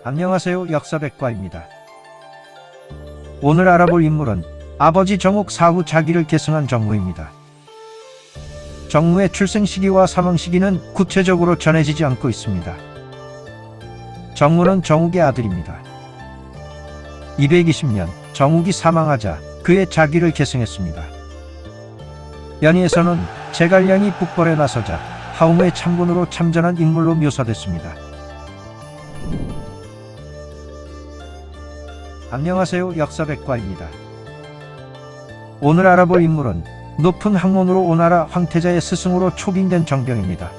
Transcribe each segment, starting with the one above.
안녕하세요. 역사백과입니다. 오늘 알아볼 인물은 아버지 정욱 사후 자기를 계승한 정무입니다. 정무의 출생 시기와 사망 시기는 구체적으로 전해지지 않고 있습니다. 정무는 정욱의 아들입니다. 220년 정욱이 사망하자 그의 자기를 계승했습니다. 연희에서는 제갈량이 북벌에 나서자 하웅의 참군으로 참전한 인물로 묘사됐습니다. 안녕하세요. 역사백과입니다. 오늘 알아볼 인물은 높은 학문으로 오나라 황태자의 스승으로 초빙된 정병입니다.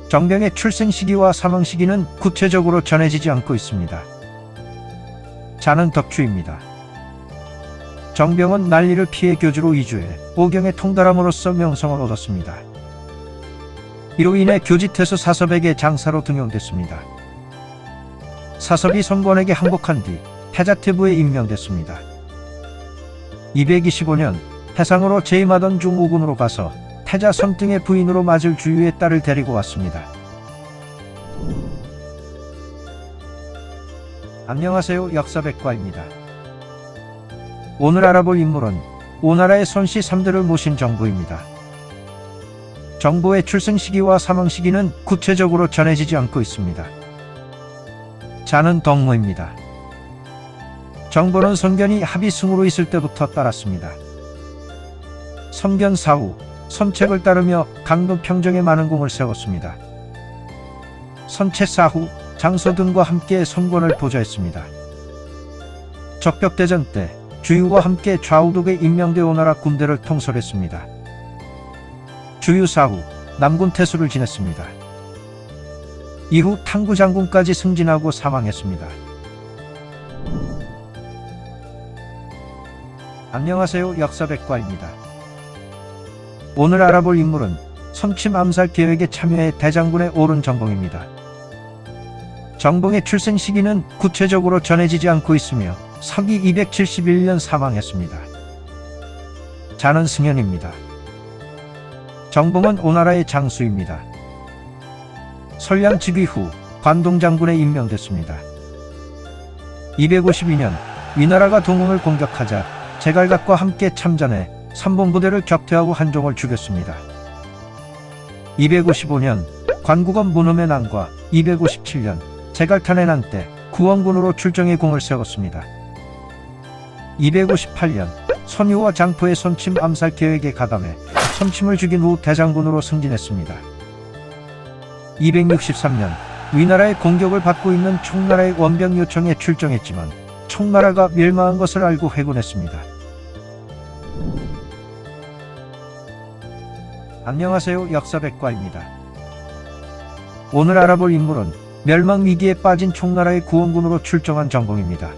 정병의 출생 시기와 사망 시기는 구체적으로 전해지지 않고 있습니다. 자는 덕추입니다. 정병은 난리를 피해 교주로 이주해 오경에 통달함으로써 명성을 얻었습니다. 이로 인해 교지태수 사섭에게 장사로 등용됐습니다. 사섭이 선권에게 항복한 뒤 태자태부에 임명됐습니다. 225년 해상으로 재임하던 중 오군으로 가서 태자 선등의 부인으로 맞을 주유의 딸을 데리고 왔습니다. 안녕하세요. 역사백과입니다. 오늘 알아볼 인물은 오나라의 손씨 3대를 모신 정부입니다. 정부의 출생 시기와 사망 시기는 구체적으로 전해지지 않고 있습니다. 자는 덕무입니다. 정부는 선견이 합의승으로 있을 때부터 따랐습니다. 선견 사후 선책을 따르며 강도 평정에 많은 공을 세웠습니다. 선책 사후 장소 등과 함께 선권을 보좌했습니다. 적벽대전 때 주유와 함께 좌우독에 임명돼 오나라 군대를 통솔했습니다. 주유 사후 남군 태수를 지냈습니다. 이후 탕구장군까지 승진하고 사망했습니다. 안녕하세요. 역사백과입니다. 오늘 알아볼 인물은 선침 암살 계획에 참여해 대장군에 오른 정봉입니다. 정봉의 출생 시기는 구체적으로 전해지지 않고 있으며 서기 271년 사망했습니다. 자는 승현입니다. 정봉은 오나라의 장수입니다. 설량 즉위 후 관동장군에 임명됐습니다. 252년 위나라가 동흥을 공격하자 제갈각과 함께 참전해 삼본부대를 격퇴하고 한종을 죽였습니다. 255년 관국원 문음의 난과 257년 제갈탄의 난 때 구원군으로 출정의 공을 세웠습니다. 258년 선유와 장포의 선침 암살 계획에 가담해 선침을 죽인 후 대장군으로 승진했습니다. 263년 위나라의 공격을 받고 있는 총나라의 원병 요청에 출정했지만 총나라가 멸망한 것을 알고 회군했습니다. 안녕하세요. 역사백과입니다. 오늘 알아볼 인물은 멸망위기에 빠진 총나라의 구원군으로 출정한 정봉입니다.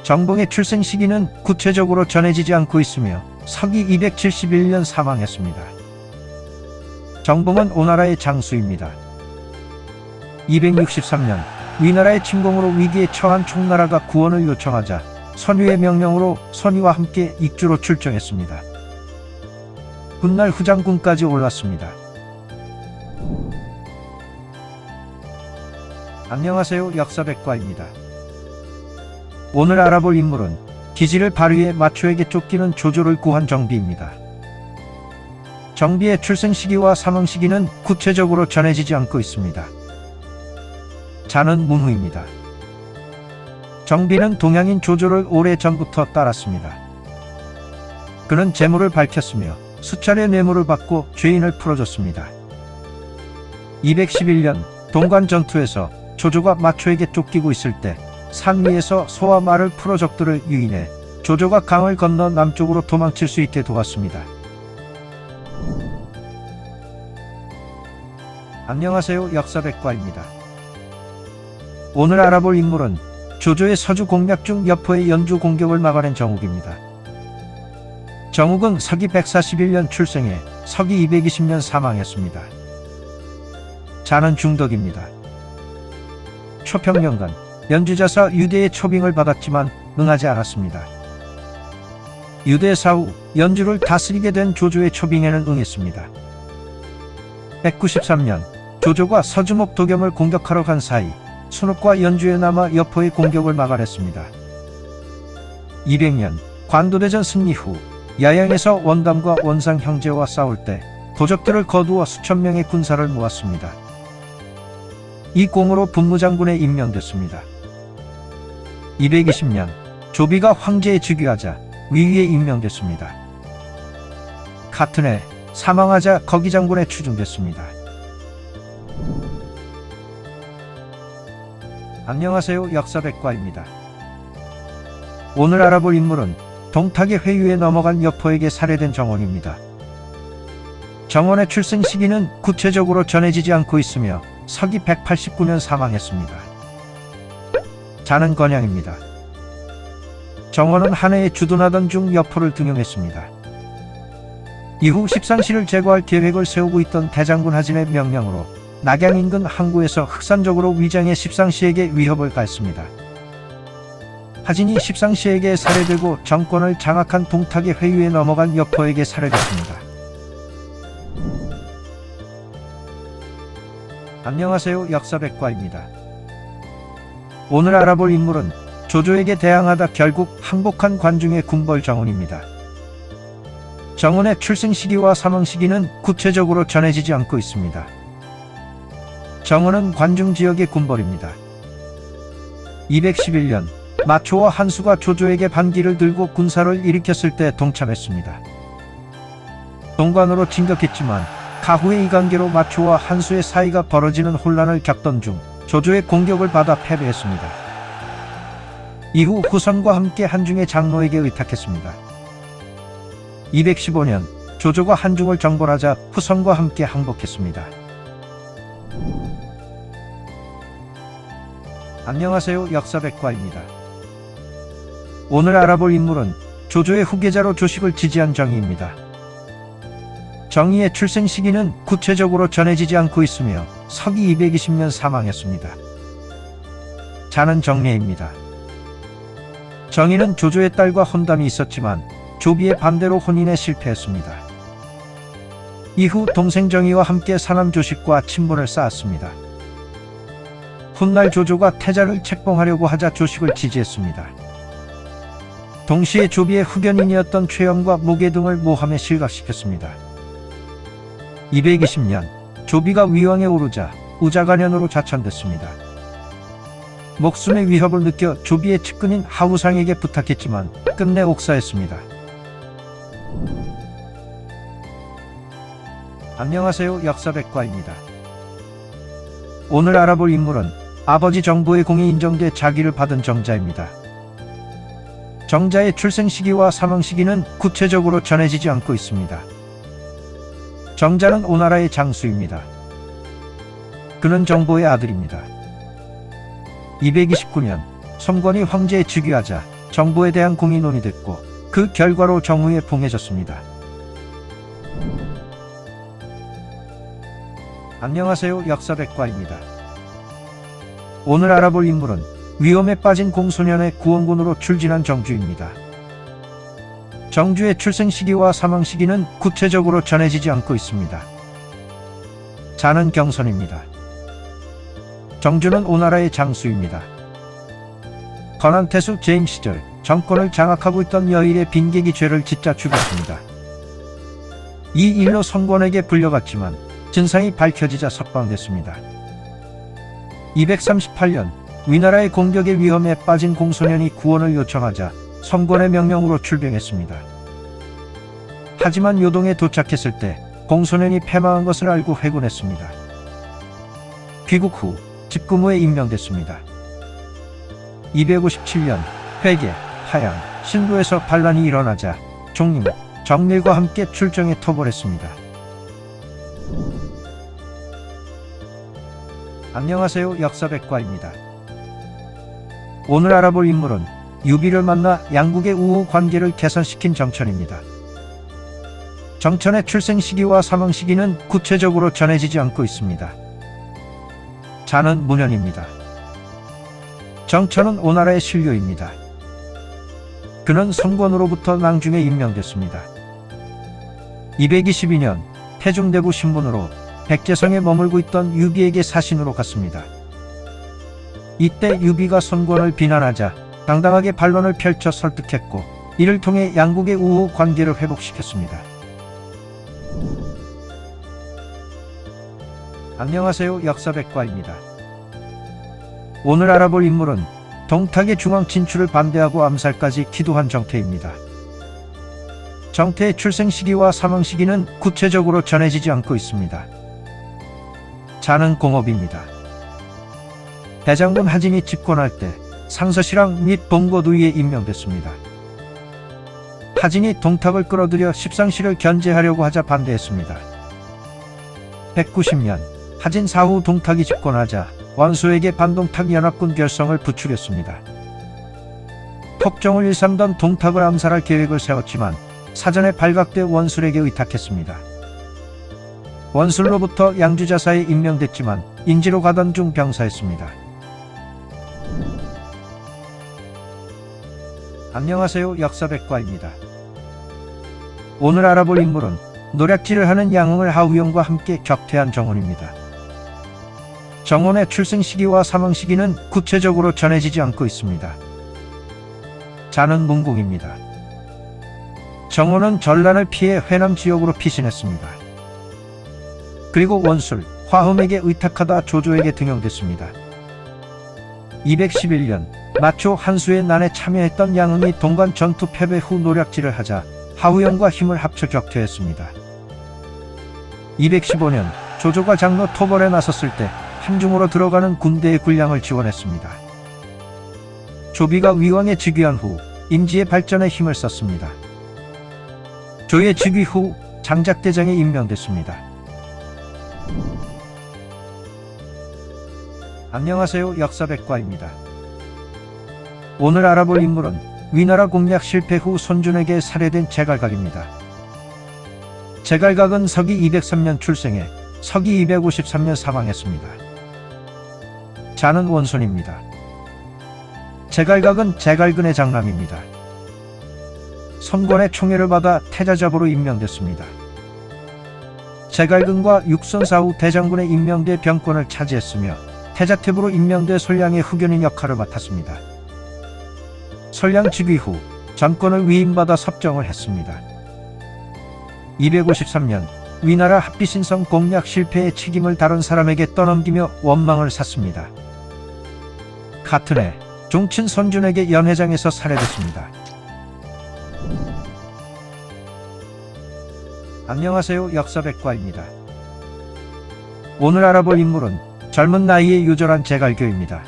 정봉의 출생 시기는 구체적으로 전해지지 않고 있으며 서기 271년 사망했습니다. 정봉은 오나라의 장수입니다. 263년 위나라의 침공으로 위기에 처한 총나라가 구원을 요청하자 선유의 명령으로 선유와 함께 익주로 출정했습니다. 훗날 후장군까지 올랐습니다. 안녕하세요. 역사백과입니다. 오늘 알아볼 인물은 기지를 발휘해 마초에게 쫓기는 조조를 구한 정비입니다. 정비의 출생 시기와 사망 시기는 구체적으로 전해지지 않고 있습니다. 자는 문후입니다. 정비는 동양인 조조를 오래 전부터 따랐습니다. 그는 재물을 밝혔으며 수차례 뇌물을 받고 죄인을 풀어줬습니다. 211년 동관 전투에서 조조가 마초에게 쫓기고 있을 때 산 위에서 소와 말을 풀어 적들을 유인해 조조가 강을 건너 남쪽으로 도망칠 수 있게 도왔습니다. 안녕하세요. 역사백과입니다. 오늘 알아볼 인물은 조조의 서주 공략 중 여포의 연주 공격을 막아낸 정욱입니다. 정욱은 서기 141년 출생해 서기 220년 사망했습니다. 자는 중덕입니다. 초평년간 연주자사 유대의 초빙을 받았지만 응하지 않았습니다. 유대 사후 연주를 다스리게 된 조조의 초빙에는 응했습니다. 193년 조조가 서주목 도겸을 공격하러 간 사이 순읍과 연주에 남아 여포의 공격을 막아냈습니다. 200년 관도대전 승리 후 야양에서 원담과 원상 형제와 싸울 때 도적들을 거두어 수천 명의 군사를 모았습니다. 이功으로 분무장군에 임명됐습니다. 220년 조비가 황제에 즉위하자 위위에 임명됐습니다. 같은 해 사망하자 거기장군에 추중됐습니다. 안녕하세요. 역사백과입니다. 오늘 알아볼 인물은 동탁의 회유에 넘어간 여포에게 살해된 정원입니다. 정원의 출생 시기는 구체적으로 전해지지 않고 있으며 서기 189년 사망했습니다. 자는 건양입니다. 정원은 한 해에 주둔하던 중 여포를 등용했습니다. 이후 십상시를 제거할 계획을 세우고 있던 대장군 하진의 명령으로 낙양 인근 항구에서 흑산적으로 위장해 십상시에게 위협을 가했습니다. 하진이 십상시에게 살해되고 정권을 장악한 동탁의 회유에 넘어간 여포에게 살해됐습니다. 안녕하세요. 역사백과입니다. 오늘 알아볼 인물은 조조에게 대항하다 결국 항복한 관중의 군벌 정원입니다. 정원의 출생 시기와 사망 시기는 구체적으로 전해지지 않고 있습니다. 정원은 관중 지역의 군벌입니다. 211년 마초와 한수가 조조에게 반기를 들고 군사를 일으켰을 때 동참했습니다. 동관으로 진격했지만 가후의 이관계로 마초와 한수의 사이가 벌어지는 혼란을 겪던 중 조조의 공격을 받아 패배했습니다. 이후 후선과 함께 한중의 장로에게 의탁했습니다. 215년 조조가 한중을 정벌하자 후선과 함께 항복했습니다. 안녕하세요. 역사백과입니다. 오늘 알아볼 인물은 조조의 후계자로 조식을 지지한 정의입니다. 정의의 출생 시기는 구체적으로 전해지지 않고 있으며 서기 220년 사망했습니다. 자는 정례입니다. 정의는 조조의 딸과 혼담이 있었지만 조비의 반대로 혼인에 실패했습니다. 이후 동생 정의와 함께 사남 조식과 친분을 쌓았습니다. 훗날 조조가 태자를 책봉하려고 하자 조식을 지지했습니다. 동시에 조비의 후견인이었던 최영과 모계 등을 모함에 실각시켰습니다. 220년 조비가 위왕에 오르자 우자간현으로 자천됐습니다. 목숨의 위협을 느껴 조비의 측근인 하우상에게 부탁했지만 끝내 옥사했습니다. 안녕하세요. 역사백과입니다. 오늘 알아볼 인물은 아버지 정보의 공에 인정돼 자기를 받은 정자입니다. 정자의 출생 시기와 사망 시기는 구체적으로 전해지지 않고 있습니다. 정자는 오나라의 장수입니다. 그는 정보의 아들입니다. 229년 성권이 황제에 즉위하자 정보에 대한 공이 논의됐고 그 결과로 정후에 봉해졌습니다. 안녕하세요. 역사백과입니다. 오늘 알아볼 인물은 위험에 빠진 공소년의 구원군으로 출진한 정주입니다. 정주의 출생 시기와 사망 시기는 구체적으로 전해지지 않고 있습니다. 자는 경선입니다. 정주는 오나라의 장수입니다. 건한태수 재임 시절 정권을 장악하고 있던 여일의 빈객이 죄를 짓자 죽였습니다. 이 일로 성권에게 불려갔지만 진상이 밝혀지자 석방됐습니다. 238년 위나라의 공격의 위험에 빠진 공소년이 구원을 요청하자 성권의 명령으로 출병했습니다. 하지만 요동에 도착했을 때 공소년이 패망한 것을 알고 회군했습니다. 귀국 후 집금후에 임명됐습니다. 257년 회계, 하양, 신도에서 반란이 일어나자 종림, 정밀과 함께 출정에 토벌했습니다. 안녕하세요. 역사백과입니다. 오늘 알아볼 인물은 유비를 만나 양국의 우호 관계를 개선시킨 정천입니다. 정천의 출생 시기와 사망 시기는 구체적으로 전해지지 않고 있습니다. 자는 문현입니다. 정천은 오나라의 신료입니다. 그는 성권으로부터 낭중에 임명됐습니다. 222년 태중대구 신분으로 백제성에 머물고 있던 유비에게 사신으로 갔습니다. 이때 유비가 손권을 비난하자 당당하게 반론을 펼쳐 설득했고 이를 통해 양국의 우호 관계를 회복시켰습니다. 안녕하세요. 역사백과입니다. 오늘 알아볼 인물은 동탁의 중앙 진출을 반대하고 암살까지 기도한 정태입니다. 정태의 출생 시기와 사망 시기는 구체적으로 전해지지 않고 있습니다. 자는 공업입니다. 대장군 하진이 집권할 때 상서실랑 및 봉고두위에 임명됐습니다. 하진이 동탁을 끌어들여 십상시를 견제하려고 하자 반대했습니다. 190년 하진 사후 동탁이 집권하자 원수에게 반동탁 연합군 결성을 부추겼습니다. 톡정을 일삼던 동탁을 암살할 계획을 세웠지만 사전에 발각돼 원술에게 의탁했습니다. 원술로부터 양주자사에 임명됐지만 인지로 가던 중 병사했습니다. 안녕하세요. 역사백과입니다. 오늘 알아볼 인물은 노략질을 하는 양흥을 하우영과 함께 격퇴한 정원입니다. 정원의 출생 시기와 사망 시기는 구체적으로 전해지지 않고 있습니다. 자는 문궁입니다. 정원은 전란을 피해 회남 지역으로 피신했습니다. 그리고 원술, 화흠에게 의탁하다 조조에게 등용됐습니다. 211년 마초 한수의 난에 참여했던 양흥이 동관 전투 패배 후 노략질을 하자 하우영과 힘을 합쳐 격퇴했습니다. 215년 조조가 장로 토벌에 나섰을 때 함중으로 들어가는 군대의 군량을 지원했습니다. 조비가 위왕에 즉위한 후 임지의 발전에 힘을 썼습니다. 조의 즉위 후 장작대장에 임명됐습니다. 안녕하세요. 역사백과입니다. 오늘 알아볼 인물은 위나라 공략 실패 후 손준에게 살해된 제갈각입니다. 제갈각은 서기 203년 출생해 서기 253년 사망했습니다. 자는 원손입니다. 제갈각은 제갈근의 장남입니다. 손권의 총애를 받아 태자잡으로 임명됐습니다. 제갈근과 육선사 후 대장군에 임명돼 병권을 차지했으며 태자탭으로 임명돼 솔량의 후견인 역할을 맡았습니다. 솔량 즉위 후 전권을 위임받아 섭정을 했습니다. 253년 위나라 합비신성 공략 실패의 책임을 다른 사람에게 떠넘기며 원망을 샀습니다. 같은 해 종친 손준에게 연회장에서 살해됐습니다. 안녕하세요. 역사백과입니다. 오늘 알아볼 인물은 젊은 나이에 유절한 제갈교입니다.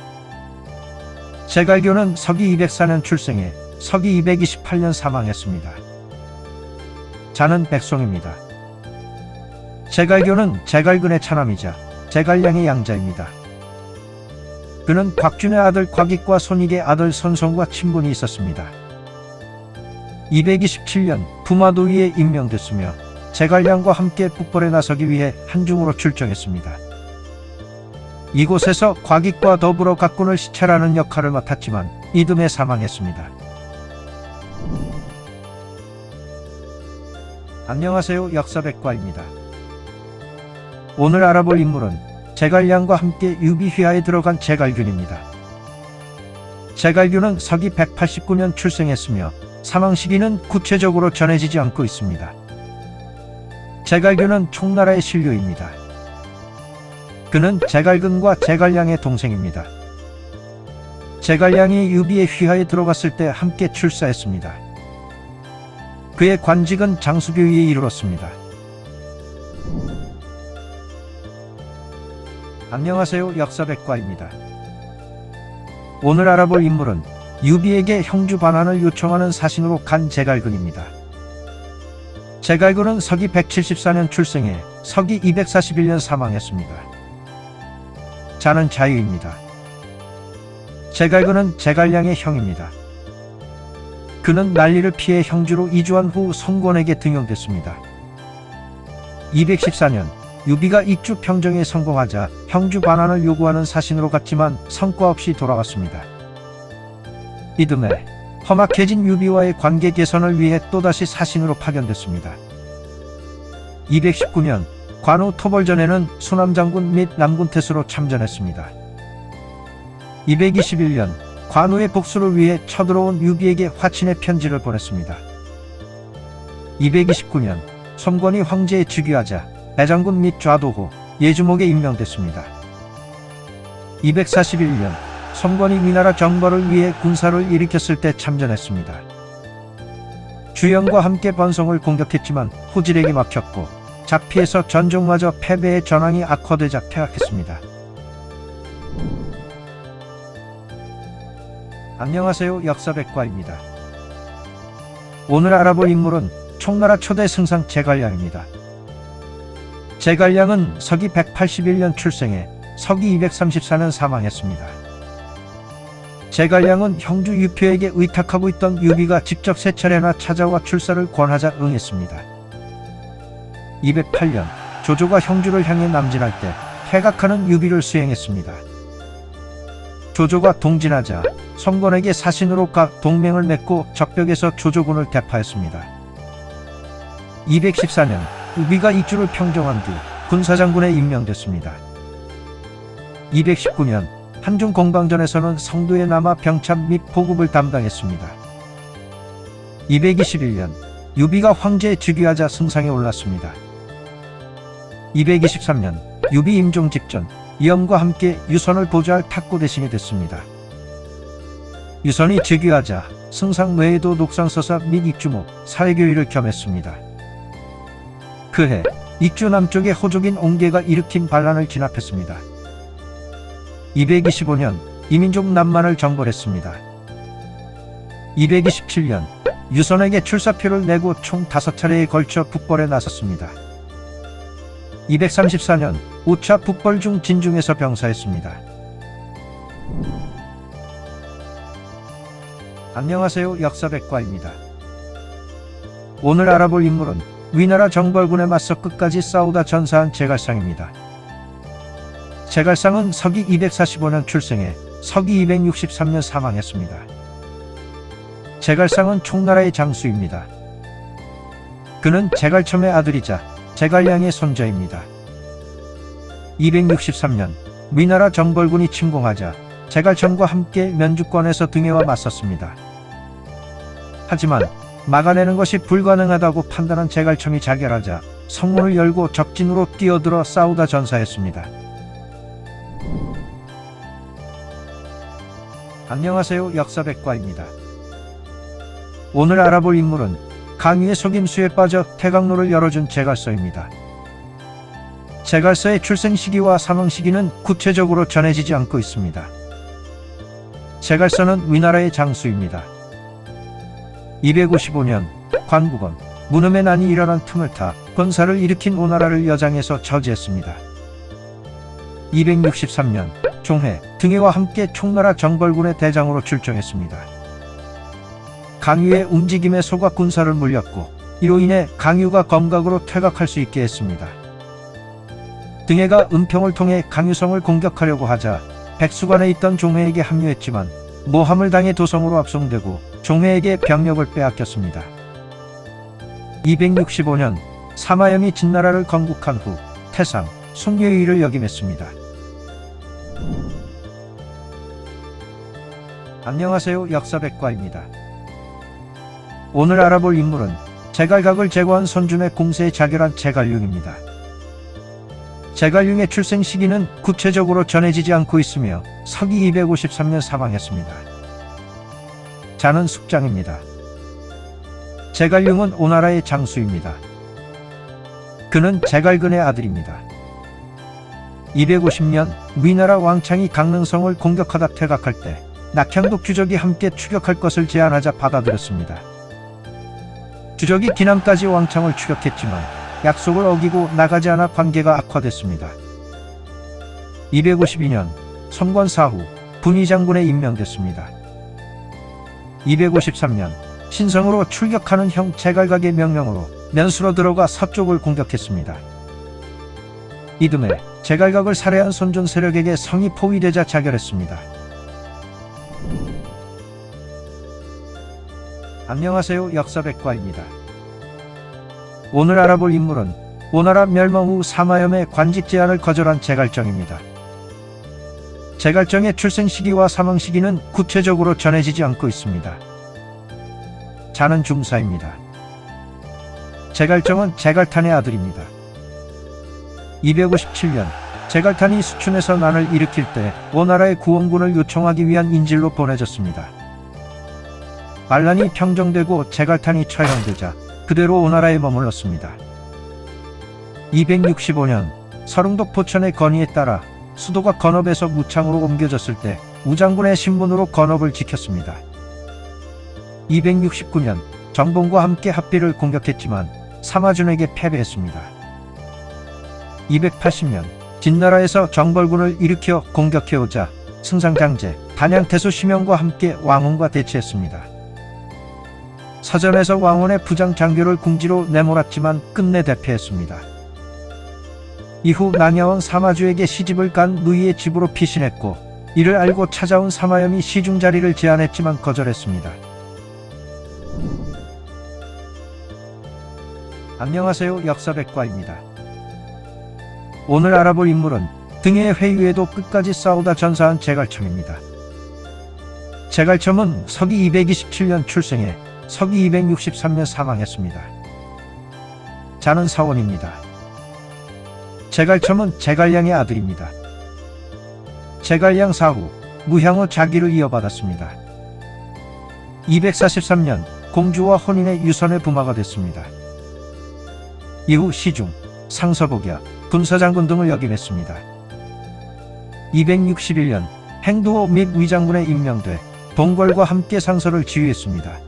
제갈교는 서기 204년 출생해 서기 228년 사망했습니다. 자는 백송입니다. 제갈교는 제갈근의 차남이자 제갈량의 양자입니다. 그는 곽준의 아들 곽익과 손익의 아들 손송과 친분이 있었습니다. 227년 부마도위에 임명됐으며 제갈량과 함께 북벌에 나서기 위해 한중으로 출정했습니다. 이곳에서 곽익과 더불어 각군을 시찰하는 역할을 맡았지만 이듬해 사망했습니다. 안녕하세요. 역사백과입니다. 오늘 알아볼 인물은 제갈량과 함께 유비휘하에 들어간 제갈균입니다. 제갈균은 서기 189년 출생했으며 사망 시기는 구체적으로 전해지지 않고 있습니다. 제갈균은 총나라의 신료입니다. 그는 제갈근과 제갈량의 동생입니다. 제갈량이 유비의 휘하에 들어갔을 때 함께 출사했습니다. 그의 관직은 장수교위에 이르렀습니다. 안녕하세요. 역사백과입니다. 오늘 알아볼 인물은 유비에게 형주 반환을 요청하는 사신으로 간 제갈근입니다. 제갈근은 서기 174년 출생해 서기 241년 사망했습니다. 자는 자유입니다. 제갈근은 제갈량의 형입니다. 그는 난리를 피해 형주로 이주한 후 손권에게 등용됐습니다. 214년 유비가 익주 평정에 성공하자 형주 반환을 요구하는 사신으로 갔지만 성과 없이 돌아왔습니다. 이듬해 험악해진 유비와의 관계 개선을 위해 또다시 사신으로 파견됐습니다. 219년 관우 토벌전에는 수남장군 및 남군태수로 참전했습니다. 221년 관우의 복수를 위해 쳐들어온 유비에게 화친의 편지를 보냈습니다. 229년 성권이 황제에 즉위하자 대장군 및 좌도호, 예주목에 임명됐습니다. 241년 성권이 위나라 정벌을 위해 군사를 일으켰을 때 참전했습니다. 주영과 함께 번성을 공격했지만 후질에게 막혔고 잡피에서 전종마저 패배의 전황이 악화되자 퇴학했습니다. 안녕하세요, 역사백과입니다. 오늘 알아볼 인물은 총나라 초대 승상 제갈량입니다. 제갈량은 서기 181년 출생해 서기 234년 사망했습니다. 제갈량은 형주 유표에게 의탁하고 있던 유비가 직접 세 차례나 찾아와 출사를 권하자 응했습니다. 208년 조조가 형주를 향해 남진할 때 퇴각하는 유비를 수행했습니다. 조조가 동진하자 성권에게 사신으로 가 동맹을 맺고 적벽에서 조조군을 대파했습니다. 214년 유비가 이주를 평정한 뒤 군사장군에 임명됐습니다. 219년 한중 공방전에서는 성도에 남아 병참 및 보급을 담당했습니다. 221년 유비가 황제에 즉위하자 승상에 올랐습니다. 223년 유비 임종 직전 이엄과 함께 유선을 보좌할 탁구 대신이 됐습니다. 유선이 즉위하자 승상 외에도 녹상서사 및 익주목, 사회교의를 겸했습니다. 그해 익주 남쪽의 호족인 옹계가 일으킨 반란을 진압했습니다. 225년 이민족 남만을 정벌했습니다. 227년 유선에게 출사표를 내고 총 5차례에 걸쳐 북벌에 나섰습니다. 234년 5차 북벌 중 진중에서 병사했습니다. 안녕하세요, 역사백과입니다. 오늘 알아볼 인물은 위나라 정벌군에 맞서 끝까지 싸우다 전사한 제갈상입니다. 제갈상은 서기 245년 출생해 서기 263년 사망했습니다. 제갈상은 총나라의 장수입니다. 그는 제갈첨의 아들이자 제갈량의 손자입니다. 263년 위나라 정벌군이 침공하자 제갈첨과 함께 면주권에서 등해와 맞섰습니다. 하지만 막아내는 것이 불가능하다고 판단한 제갈첨이 자결하자 성문을 열고 적진으로 뛰어들어 싸우다 전사했습니다. 안녕하세요, 역사백과입니다. 오늘 알아볼 인물은 강유의 속임수에 빠져 태강로를 열어준 제갈서입니다. 제갈서의 출생 시기와 사망 시기는 구체적으로 전해지지 않고 있습니다. 제갈서는 위나라의 장수입니다. 255년 관국원, 문음의 난이 일어난 틈을 타 권사를 일으킨 오나라를 여장해서 저지했습니다. 263년 종해, 등해와 함께 총나라 정벌군의 대장으로 출정했습니다. 강유의 움직임에 속아 군사를 물렸고 이로 인해 강유가 검각으로 퇴각할 수 있게 했습니다. 등해가 은평을 통해 강유성을 공격하려고 하자 백수관에 있던 종회에게 합류했지만 모함을 당해 도성으로 압송되고 종회에게 병력을 빼앗겼습니다. 265년 사마영이 진나라를 건국한 후 태상, 송유의를 역임했습니다. 안녕하세요, 역사백과입니다. 오늘 알아볼 인물은 제갈각을 제거한 손준의 공세에 자결한 제갈융입니다. 제갈융의 출생 시기는 구체적으로 전해지지 않고 있으며 서기 253년 사망했습니다. 자는 숙장입니다. 제갈융은 오나라의 장수입니다. 그는 제갈근의 아들입니다. 250년 위나라 왕창이 강릉성을 공격하다 퇴각할 때 낙향독 주적이 함께 추격할 것을 제안하자 받아들였습니다. 주적이 기남까지 왕창을 추격했지만 약속을 어기고 나가지 않아 관계가 악화됐습니다. 252년 성권 사후 분의장군에 임명됐습니다. 253년 신성으로 출격하는 형 제갈각의 명령으로 면수로 들어가 서쪽을 공격했습니다. 이듬해 제갈각을 살해한 손준 세력에게 성이 포위되자 자결했습니다. 안녕하세요, 역사백과입니다. 오늘 알아볼 인물은 오나라 멸망 후 사마염의 관직 제안을 거절한 제갈정입니다. 제갈정의 출생 시기와 사망 시기는 구체적으로 전해지지 않고 있습니다. 자는 중사입니다. 제갈정은 제갈탄의 아들입니다. 257년 제갈탄이 수춘에서 난을 일으킬 때 오나라의 구원군을 요청하기 위한 인질로 보내졌습니다. 반란이 평정되고 제갈탄이 처형되자 그대로 오나라에 머물렀습니다. 265년 서릉도 포천의 건의에 따라 수도가 건업에서 무창으로 옮겨졌을 때 우장군의 신분으로 건업을 지켰습니다. 269년 정봉과 함께 합비를 공격했지만 사마준에게 패배했습니다. 280년 진나라에서 정벌군을 일으켜 공격해오자 승상장제, 단양태수 심영과 함께 왕훈과 대치했습니다. 서전에서 왕훈의 부장 장교를 궁지로 내몰았지만 끝내 대패했습니다. 이후 낭야왕 사마주에게 시집을 간 누이의 집으로 피신했고 이를 알고 찾아온 사마염이 시중 자리를 제안했지만 거절했습니다. 안녕하세요, 역사백과입니다. 오늘 알아볼 인물은 등의 회유에도 끝까지 싸우다 전사한 제갈첨입니다. 제갈첨은 서기 227년 출생해 서기 263년 사망했습니다. 자는 사원입니다. 제갈첨은 제갈량의 아들입니다. 제갈량 사후 무향의 자기를 이어받았습니다. 243년 공주와 혼인의 유선의 부마가 됐습니다. 이후 시중, 상서복야, 군사장군 등을 역임했습니다. 261년 행두호 및 위장군에 임명돼 동궐과 함께 상서를 지휘했습니다.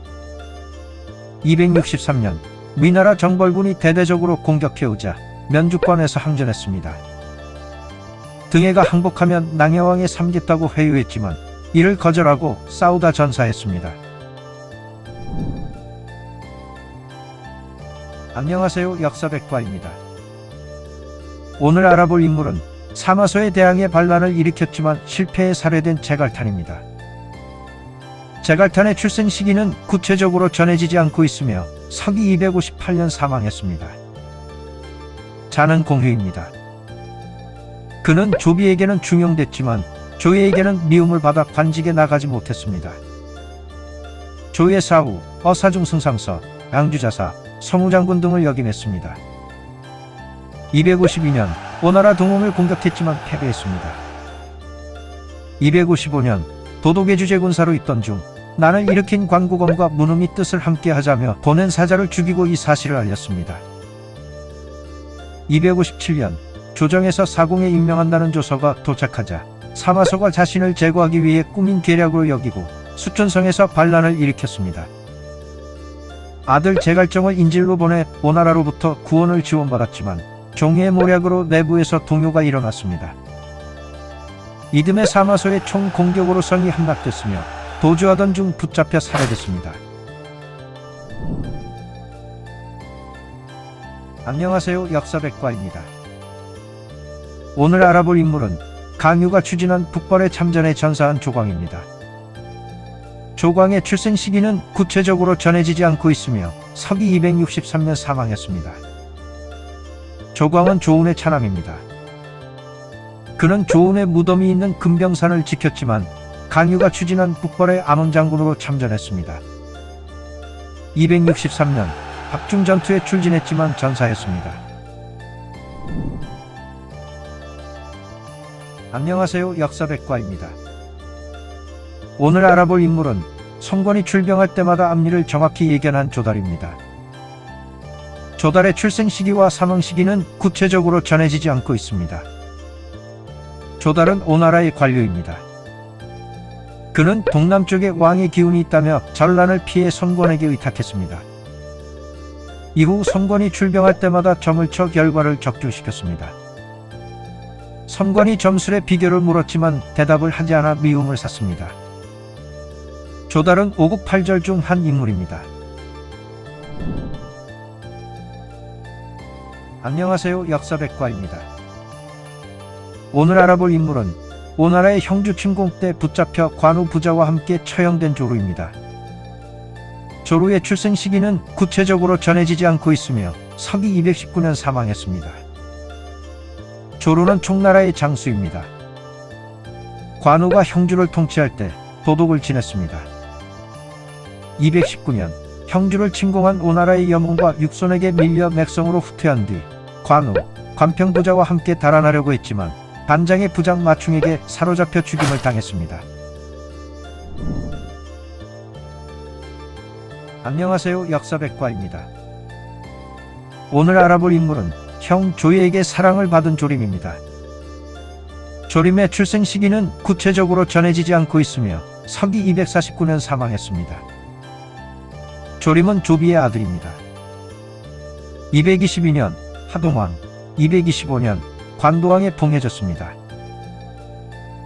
263년 위나라 정벌군이 대대적으로 공격해오자 면주권에서 항전했습니다. 등해가 항복하면 낭야왕에 삼겠다고 회유했지만 이를 거절하고 싸우다 전사했습니다. 안녕하세요, 역사백과입니다. 오늘 알아볼 인물은 사마소의 대항해 반란을 일으켰지만 실패에 살해된 제갈탄입니다. 제갈탄의 출생 시기는 구체적으로 전해지지 않고 있으며 서기 258년 사망했습니다. 자는 공휴입니다. 그는 조비에게는 중용됐지만 조예에게는 미움을 받아 관직에 나가지 못했습니다. 조예 사후 어사중 승상서, 양주자사, 성우장군 등을 역임했습니다. 252년 오나라 동흥을 공격했지만 패배했습니다. 255년 도독의 주재군사로 있던 중 난을 일으킨 관구검과 문음이 뜻을 함께 하자며 보낸 사자를 죽이고 이 사실을 알렸습니다. 257년 조정에서 사공에 임명한다는 조서가 도착하자 사마소가 자신을 제거하기 위해 꾸민 계략으로 여기고 수천성에서 반란을 일으켰습니다. 아들 제갈정을 인질로 보내 오나라로부터 구원을 지원받았지만 종의 모략으로 내부에서 동요가 일어났습니다. 이듬해 사마소의 총 공격으로 성이 함락됐으며 도주하던 중 붙잡혀 살해됐습니다. 안녕하세요, 역사백과입니다. 오늘 알아볼 인물은 강유가 추진한 북벌에 참전에 전사한 조광입니다. 조광의 출생 시기는 구체적으로 전해지지 않고 있으며 서기 263년 사망했습니다. 조광은 조운의 차남입니다. 그는 조운의 무덤이 있는 금병산을 지켰지만 강유가 추진한 북벌의 암원장군으로 참전했습니다. 263년 박중전투에 출진했지만 전사했습니다. 안녕하세요, 역사백과입니다. 오늘 알아볼 인물은 성권이 출병할 때마다 앞니를 정확히 예견한 조달입니다. 조달의 출생 시기와 사망 시기는 구체적으로 전해지지 않고 있습니다. 조달은 오나라의 관료입니다. 그는 동남쪽에 왕의 기운이 있다며 전란을 피해 성권에게 의탁했습니다. 이후 성권이 출병할 때마다 점을 쳐 결과를 적중시켰습니다. 성권이 점술의 비결을 물었지만 대답을 하지 않아 미움을 샀습니다. 조달은 5국 8절 중 한 인물입니다. 안녕하세요, 역사백과입니다. 오늘 알아볼 인물은 오나라의 형주 침공 때 붙잡혀 관우 부자와 함께 처형된 조루입니다. 조루의 출생 시기는 구체적으로 전해지지 않고 있으며 서기 219년 사망했습니다. 조루는 총나라의 장수입니다. 관우가 형주를 통치할 때 도독을 지냈습니다. 219년 형주를 침공한 오나라의 여몽과 육손에게 밀려 맥성으로 후퇴한 뒤 관우, 관평부자와 함께 달아나려고 했지만 반장의 부장 마충에게 사로잡혀 죽임을 당했습니다. 안녕하세요. 역사백과입니다. 오늘 알아볼 인물은 형 조예에게 사랑을 받은 조림입니다. 조림의 출생 시기는 구체적으로 전해지지 않고 있으며 서기 249년 사망했습니다. 조림은 조비의 아들입니다. 222년 하동왕, 225년 관도왕에 봉해졌습니다.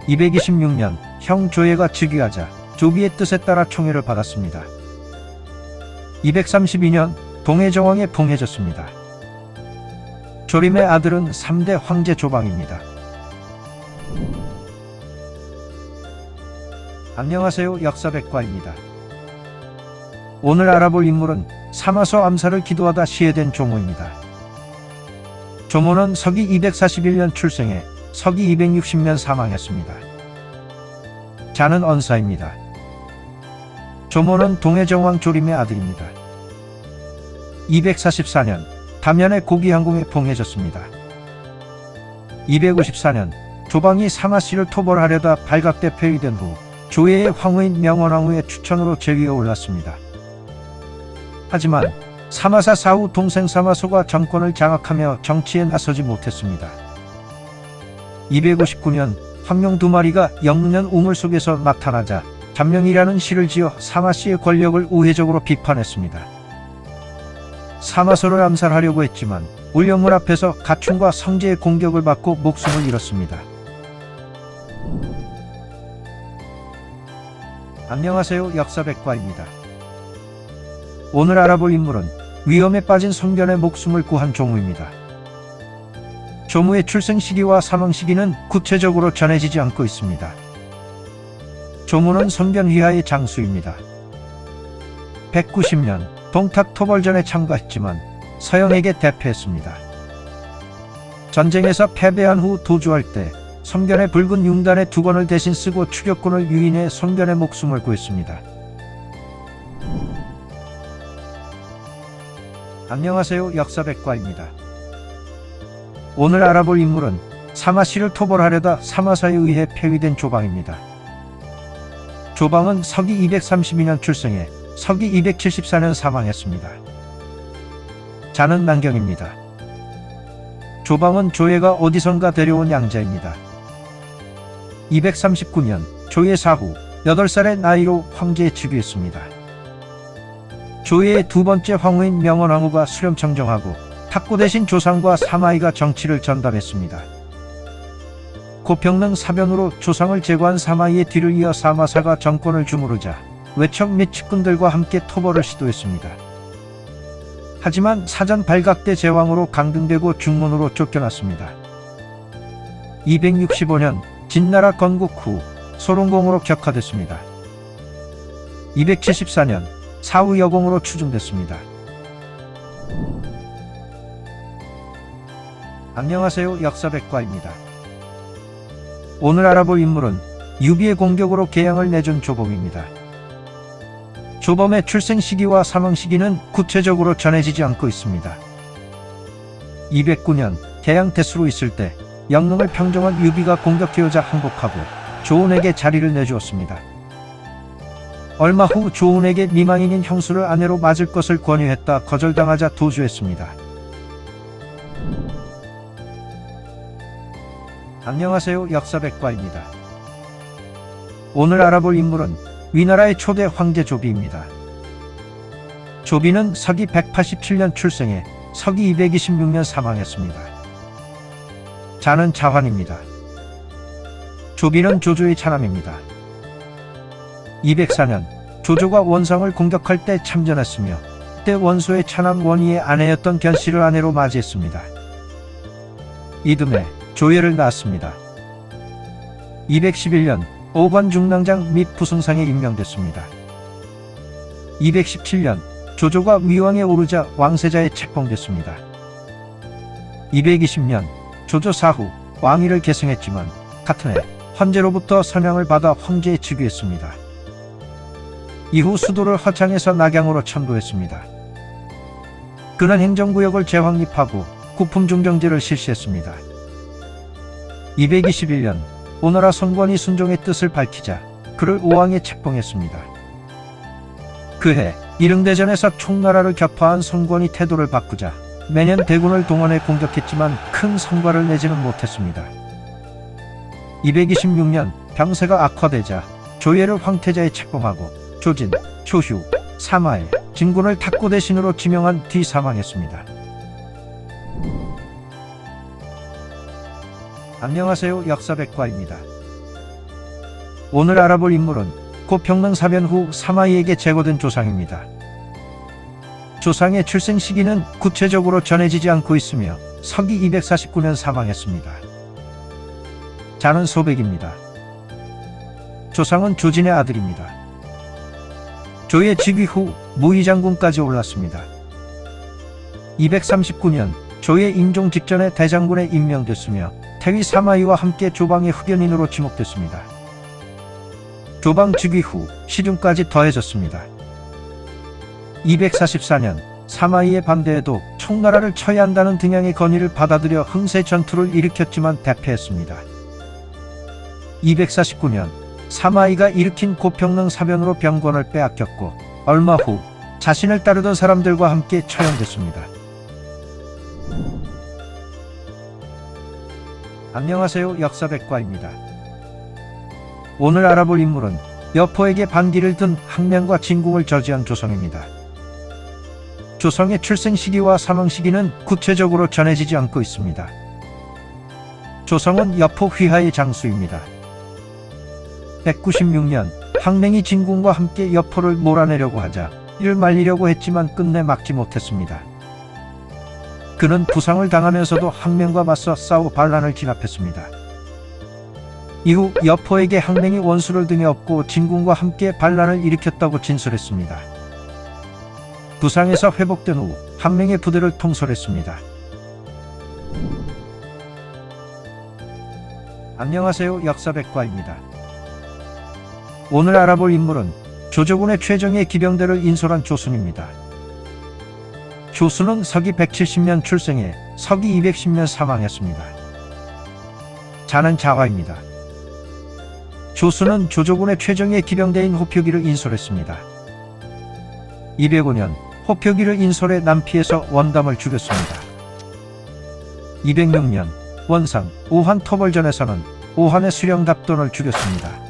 226년 형 조예가 즉위하자 조비의 뜻에 따라 총애를 받았습니다. 232년 동해정왕에 봉해졌습니다. 조림의 아들은 3대 황제 조방입니다. 안녕하세요. 역사백과입니다. 오늘 알아볼 인물은 사마소 암살을 기도하다 시해된 조모입니다. 조모는 서기 241년 출생해 서기 260년 사망했습니다. 자는 언사입니다. 조모는 동해정왕 조림의 아들입니다. 244년 담연의 고기항공에 봉해졌습니다. 254년 조방이 사마씨를 토벌하려다 발각돼 폐위된 후 조예의 황후인 명원왕후의 추천으로 제위에 올랐습니다. 하지만 사마사 사후 동생 사마소가 정권을 장악하며 정치에 나서지 못했습니다. 259년 황룡 2마리가 영년 우물 속에서 나타나자 잠룡이라는 시를 지어 사마씨의 권력을 우회적으로 비판했습니다. 사마소를 암살하려고 했지만 울영문 앞에서 가충과 성제의 공격을 받고 목숨을 잃었습니다. 안녕하세요. 역사백과입니다. 오늘 알아볼 인물은 위험에 빠진 성변의 목숨을 구한 조무입니다. 조무의 출생 시기와 사망 시기는 구체적으로 전해지지 않고 있습니다. 조무는 성변 휘하의 장수입니다. 190년 동탁 토벌전에 참가했지만 서영에게 대패했습니다. 전쟁에서 패배한 후 도주할 때 성변의 붉은 융단의 두건을 대신 쓰고 추격군을 유인해 성변의 목숨을 구했습니다. 안녕하세요. 역사백과입니다. 오늘 알아볼 인물은 사마씨를 토벌하려다 사마사에 의해 폐위된 조방입니다. 조방은 서기 232년 출생해 서기 274년 사망했습니다. 자는 난경입니다. 조방은 조예가 어디선가 데려온 양자입니다. 239년 조예 사후 8살의 나이로 황제에 즉위했습니다. 조예의 두 번째 황후인 명원왕후가 수렴청정하고 탁구 대신 조상과 사마이가 정치를 전담했습니다. 고평릉 사변으로 조상을 제거한 사마이의 뒤를 이어 사마사가 정권을 주무르자 외척 및 측근들과 함께 토벌을 시도했습니다. 하지만 사전 발각돼 제왕으로 강등되고 중문으로 쫓겨났습니다. 265년 진나라 건국 후 소롱공으로 격하됐습니다. 274년 사후 여공으로 추중됐습니다. 안녕하세요. 역사백과입니다. 오늘 알아볼 인물은 유비의 공격으로 개양을 내준 조범입니다. 조범의 출생 시기와 사망 시기는 구체적으로 전해지지 않고 있습니다. 209년 개양 태수로 있을 때 영릉을 평정한 유비가 공격해오자 항복하고 조은에게 자리를 내주었습니다. 얼마 후 조은에게 미망인인 형수를 아내로 맞을 것을 권유했다 거절당하자 도주했습니다. 안녕하세요. 역사백과입니다. 오늘 알아볼 인물은 위나라의 초대 황제 조비입니다. 조비는 서기 187년 출생해 서기 226년 사망했습니다. 자는 자환입니다. 조비는 조조의 차남입니다. 204년 조조가 원성을 공격할 때 참전했으며 그때 원소의 차남 원희의 아내였던 견씨를 아내로 맞이했습니다. 이듬해 조예를 낳았습니다. 211년 오관 중랑장 및 부승상에 임명됐습니다. 217년 조조가 위왕에 오르자 왕세자에 책봉됐습니다. 220년 조조 사후 왕위를 계승했지만 같은 해 황제로부터 선양을 받아 황제에 즉위했습니다. 이후 수도를 허창에서 낙양으로 천도했습니다. 그는 행정구역을 재확립하고 구품중정제를 실시했습니다. 221년 오나라 선권이 순종의 뜻을 밝히자 그를 오왕에 책봉했습니다. 그해 일흥대전에서 총나라를 격파한 선권이 태도를 바꾸자 매년 대군을 동원해 공격했지만 큰 성과를 내지는 못했습니다. 226년 병세가 악화되자 조예를 황태자에 책봉하고 조진, 조휴, 사마에 진군을 탁구 대신으로 지명한 뒤 사망했습니다. 안녕하세요. 역사백과입니다. 오늘 알아볼 인물은 고평릉 사변 후 사마이에게 제거된 조상입니다. 조상의 출생 시기는 구체적으로 전해지지 않고 있으며 서기 249년 사망했습니다. 자는 소백입니다. 조상은 조진의 아들입니다. 조의 즉위 후 무의장군까지 올랐습니다. 239년 조의 임종 직전에 대장군에 임명됐으며 태위 사마이와 함께 조방의 흡연인으로 지목됐습니다. 조방 즉위 후 시중까지 더해졌습니다. 244년 사마이의 반대에도 총나라를 쳐야 한다는 등양의 건의를 받아들여 흥세 전투를 일으켰지만 대패했습니다. 249년 사마이가 일으킨 고평릉 사변으로 병권을 빼앗겼고 얼마 후 자신을 따르던 사람들과 함께 처형됐습니다. 안녕하세요. 역사백과입니다. 오늘 알아볼 인물은 여포에게 반기를 든 항명과 진궁을 저지한 조성입니다. 조성의 출생 시기와 사망 시기는 구체적으로 전해지지 않고 있습니다. 조성은 여포 휘하의 장수입니다. 196년 항맹이 진궁과 함께 여포를 몰아내려고 하자 이를 말리려고 했지만 끝내 막지 못했습니다. 그는 부상을 당하면서도 항맹과 맞서 싸워 반란을 진압했습니다. 이후 여포에게 항맹이 원수를 등에 업고 진궁과 함께 반란을 일으켰다고 진술했습니다. 부상에서 회복된 후 항맹의 부대를 통솔했습니다. 안녕하세요. 역사백과입니다. 오늘 알아볼 인물은 조조군의 최정예 기병대를 인솔한 조순입니다. 조순은 서기 170년 출생해 서기 210년 사망했습니다. 자는 자화입니다. 조순은 조조군의 최정예 기병대인 호표기를 인솔했습니다. 205년 호표기를 인솔해 남피에서 원담을 죽였습니다. 206년 원상 오한 토벌전에서는 오한의 수령 답돈을 죽였습니다.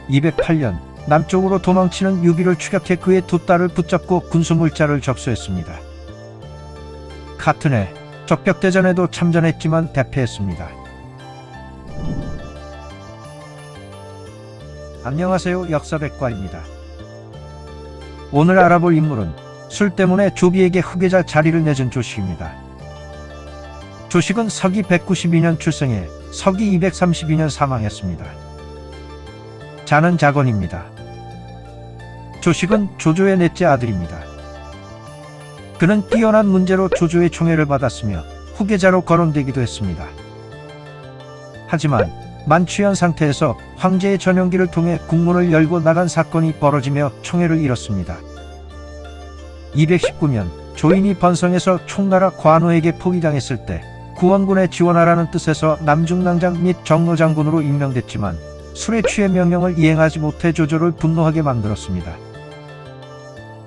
208년 남쪽으로 도망치는 유비를 추격해 그의 두 딸을 붙잡고 군수물자를 접수했습니다. 같은 해 적벽대전에도 참전했지만 대패했습니다. 안녕하세요. 역사백과입니다. 오늘 알아볼 인물은 술 때문에 조비에게 후계자 자리를 내준 조식입니다. 조식은 서기 192년 출생해 서기 232년 사망했습니다. 자는 자건입니다. 조식은 조조의 넷째 아들입니다. 그는 뛰어난 문제로 조조의 총애를 받았으며 후계자로 거론되기도 했습니다. 하지만 만취한 상태에서 황제의 전용기를 통해 국문을 열고 나간 사건이 벌어지며 총애를 잃었습니다. 219년 조인이 번성에서 총나라 관우에게 포위당했을 때 구원군에 지원하라는 뜻에서 남중랑장 및 정로장군으로 임명됐지만 술에 취해 명령을 이행하지 못해 조조를 분노하게 만들었습니다.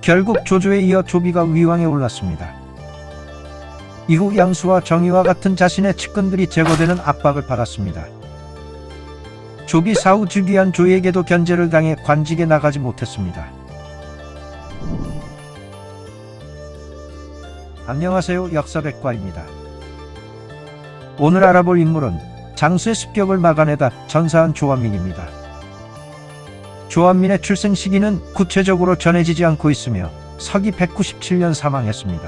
결국 조조에 이어 조비가 위왕에 올랐습니다. 이후 양수와 정의와 같은 자신의 측근들이 제거되는 압박을 받았습니다. 조비 사후 즉위한 조에게도 견제를 당해 관직에 나가지 못했습니다. 안녕하세요. 역사백과입니다. 오늘 알아볼 인물은 장수의 습격을 막아내다 전사한 조한민입니다. 조한민의 출생 시기는 구체적으로 전해지지 않고 있으며 서기 197년 사망했습니다.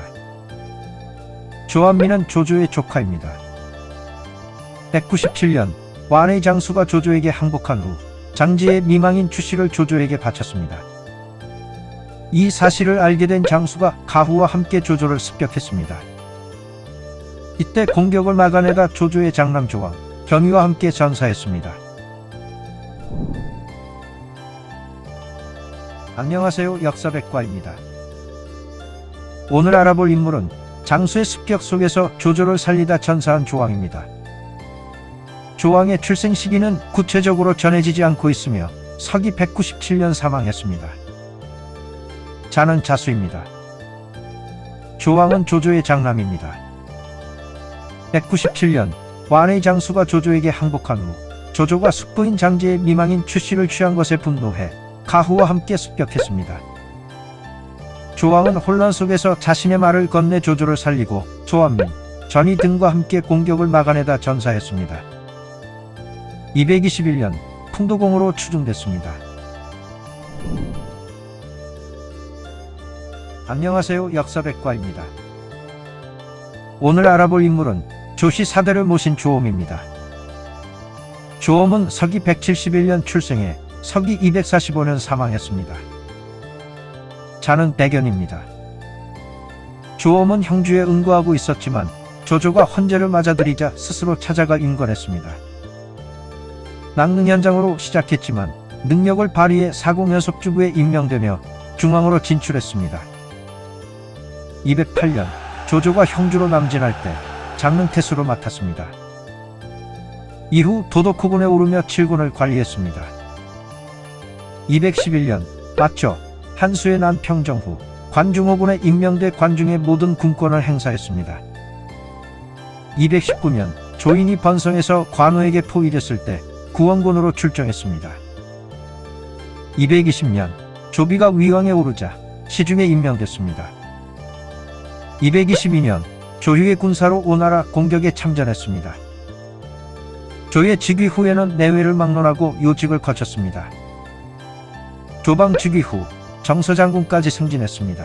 조한민은 조조의 조카입니다. 197년 완의 장수가 조조에게 항복한 후 장지의 미망인 추씨를 조조에게 바쳤습니다. 이 사실을 알게 된 장수가 가후와 함께 조조를 습격했습니다. 이때 공격을 막아내다 조조의 장남 조왕, 경위와 함께 전사했습니다. 안녕하세요. 역사백과입니다. 오늘 알아볼 인물은 장수의 습격 속에서 조조를 살리다 전사한 조왕입니다. 조왕의 출생 시기는 구체적으로 전해지지 않고 있으며 서기 197년 사망했습니다. 자는 자수입니다. 조왕은 조조의 장남입니다. 197년 완의 장수가 조조에게 항복한 후 조조가 숙부인 장제의 미망인 추씨를 취한 것에 분노해 가후와 함께 습격했습니다. 조왕은 혼란 속에서 자신의 말을 건네 조조를 살리고 조한민, 전희 등과 함께 공격을 막아내다 전사했습니다. 221년 풍도공으로 추중됐습니다. 안녕하세요. 역사백과입니다. 오늘 알아볼 인물은 조씨 사대를 모신 조엄입니다. 조엄은 서기 171년 출생해 서기 245년 사망했습니다. 자는 대견입니다. 조엄은 형주에 응거하고 있었지만 조조가 헌제를 맞아들이자 스스로 찾아가 인건했습니다. 낭릉 현장으로 시작했지만 능력을 발휘해 사공연속주부에 임명되며 중앙으로 진출했습니다. 208년 조조가 형주로 남진할 때 장릉태수로 맡았습니다. 이후 도독후군에 오르며 칠군을 관리했습니다. 211년 마초 한수의 난 평정 후 관중호군에 임명돼 관중의 모든 군권을 행사했습니다. 219년 조인이 번성에서 관우에게 포위됐을 때 구원군으로 출정했습니다. 220년 조비가 위왕에 오르자 시중에 임명됐습니다. 222년 조휴의 군사로 오나라 공격에 참전했습니다. 조의 즉위 후에는 내외를 막론하고 요직을 거쳤습니다. 조방 즉위 후 정서장군까지 승진했습니다.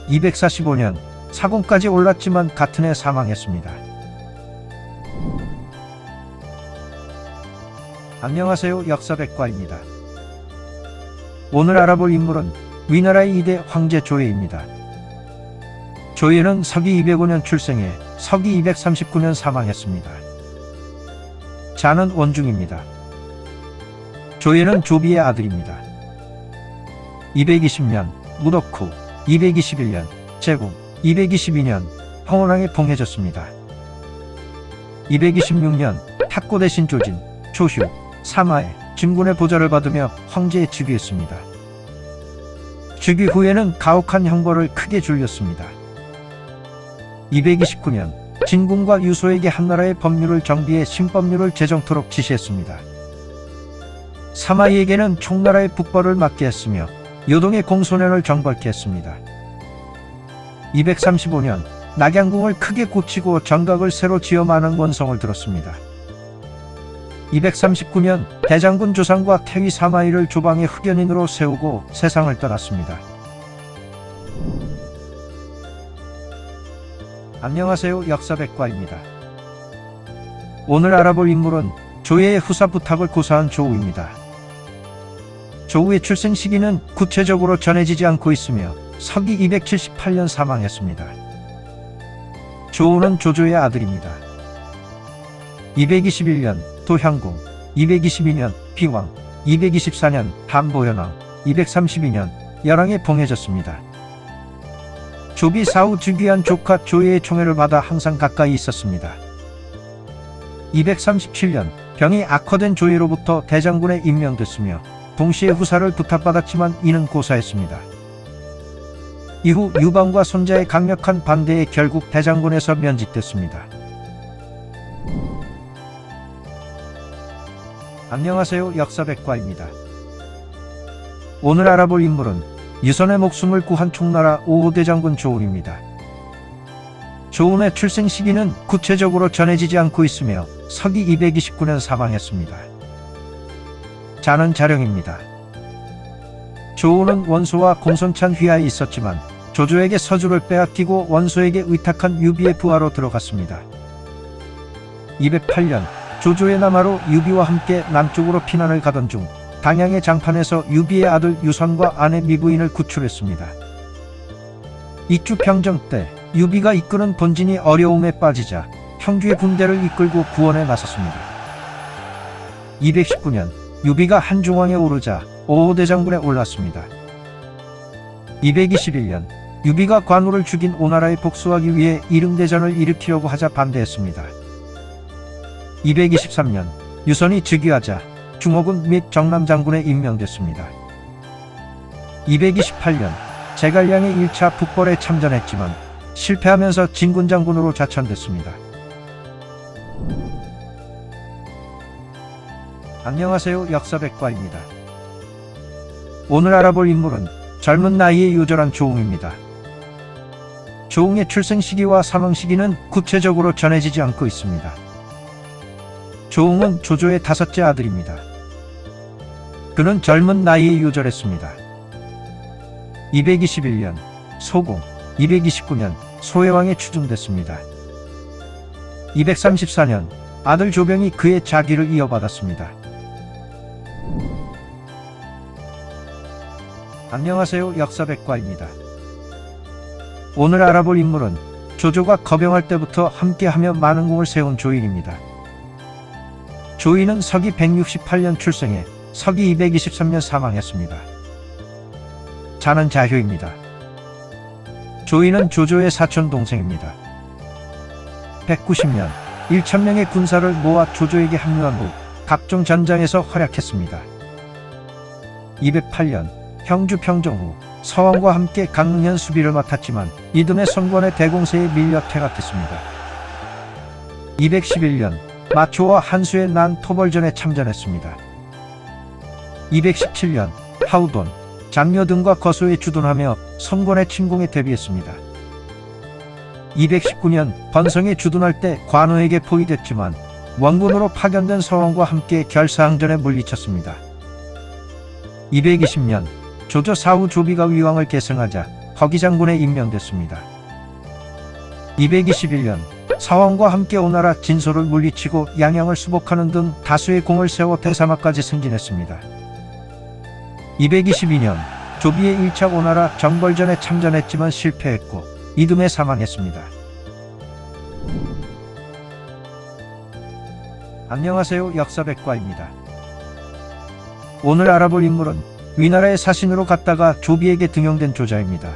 245년 사공까지 올랐지만 같은 해 사망했습니다. 안녕하세요. 역사백과입니다. 오늘 알아볼 인물은 위나라의 2대 황제 조예입니다. 조예는 서기 205년 출생해 서기 239년 사망했습니다. 자는 원중입니다. 조예는 조비의 아들입니다. 220년 무덕 후 221년 제궁 222년 황혼왕에 봉해졌습니다. 226년 탁고 대신 조진, 조휴, 사마의 증군의 보좌를 받으며 황제에 즉위했습니다. 즉위 후에는 가혹한 형벌을 크게 줄였습니다. 229년 진군과 유소에게 한나라의 법률을 정비해 신법률을 제정토록 지시했습니다. 사마이에게는 총나라의 북벌을 맡게 했으며 요동의 공소년을 정벌케 했습니다. 235년 낙양궁을 크게 고치고 정각을 새로 지어 많은 원성을 들었습니다. 239년 대장군 조상과 태위 사마이를 조방의 흑연인으로 세우고 세상을 떠났습니다. 안녕하세요. 역사백과입니다. 오늘 알아볼 인물은 조예의 후사 부탁을 고사한 조우입니다. 조우의 출생 시기는 구체적으로 전해지지 않고 있으며 서기 278년 사망했습니다. 조우는 조조의 아들입니다. 221년 도향궁, 222년 비왕, 224년 담보현왕, 232년 열왕에 봉해졌습니다. 조비 사후 즉위한 조카 조예의 총애를 받아 항상 가까이 있었습니다. 237년 병이 악화된 조예로부터 대장군에 임명됐으며 동시에 후사를 부탁받았지만 이는 고사했습니다. 이후 유방과 손자의 강력한 반대에 결국 대장군에서 면직됐습니다. 안녕하세요. 역사백과입니다. 오늘 알아볼 인물은 유선의 목숨을 구한 총나라 5호 대장군 조운입니다. 조운의 출생 시기는 구체적으로 전해지지 않고 있으며 서기 229년 사망했습니다. 자는 자령입니다. 조운은 원소와 공손찬 휘하에 있었지만 조조에게 서주를 빼앗기고 원소에게 의탁한 유비의 부하로 들어갔습니다. 208년 조조의 남하로 유비와 함께 남쪽으로 피난을 가던 중 당양의 장판에서 유비의 아들 유선과 아내 미부인을 구출했습니다. 익주평정 때 유비가 이끄는 본진이 어려움에 빠지자 형주의 군대를 이끌고 구원에 나섰습니다. 219년 유비가 한중왕에 오르자 오호대장군에 올랐습니다. 221년 유비가 관우를 죽인 오나라에 복수하기 위해 이릉대전을 일으키려고 하자 반대했습니다. 223년 유선이 즉위하자 중호군 및 정남장군에 임명됐습니다. 228년 제갈량의 1차 북벌에 참전했지만 실패하면서 진군장군으로 좌천됐습니다. 안녕하세요, 역사백과입니다. 오늘 알아볼 인물은 젊은 나이에 요절한 조웅입니다. 조웅의 출생 시기와 사망 시기는 구체적으로 전해지지 않고 있습니다. 조웅은 조조의 5째 아들입니다. 그는 젊은 나이에 요절했습니다. 221년 소공, 229년 소해왕에 추중됐습니다. 234년 아들 조병이 그의 자기를 이어받았습니다. 안녕하세요, 역사백과입니다. 오늘 알아볼 인물은 조조가 거병할 때부터 함께하며 많은 공을 세운 조인입니다. 조인은 서기 168년 출생해 서기 223년 사망했습니다. 자는 자효입니다. 조인은 조조의 사촌 동생입니다. 190년 1,000명의 군사를 모아 조조에게 합류한 후 각종 전장에서 활약했습니다. 208년 형주 평정 후 서왕과 함께 강릉현 수비를 맡았지만 이듬해 선권의 대공세에 밀려 퇴각했습니다. 211년 마초와 한수의 난 토벌전에 참전했습니다. 217년 하우돈, 장려 등과 거소에 주둔하며 선권의 침공에 대비했습니다. 219년 번성에 주둔할 때 관우에게 포위됐지만 원군으로 파견된 서왕과 함께 결사항전에 물리쳤습니다. 220년 조조 사후 조비가 위왕을 계승하자 허기장군에 임명됐습니다. 221년 사왕과 함께 오나라 진소를 물리치고 양양을 수복하는 등 다수의 공을 세워 대사마까지 승진했습니다. 222년 조비의 1차 오나라 정벌전에 참전했지만 실패했고 이듬해 사망했습니다. 안녕하세요, 역사백과입니다. 오늘 알아볼 인물은 위나라의 사신으로 갔다가 조비에게 등용된 조자입니다.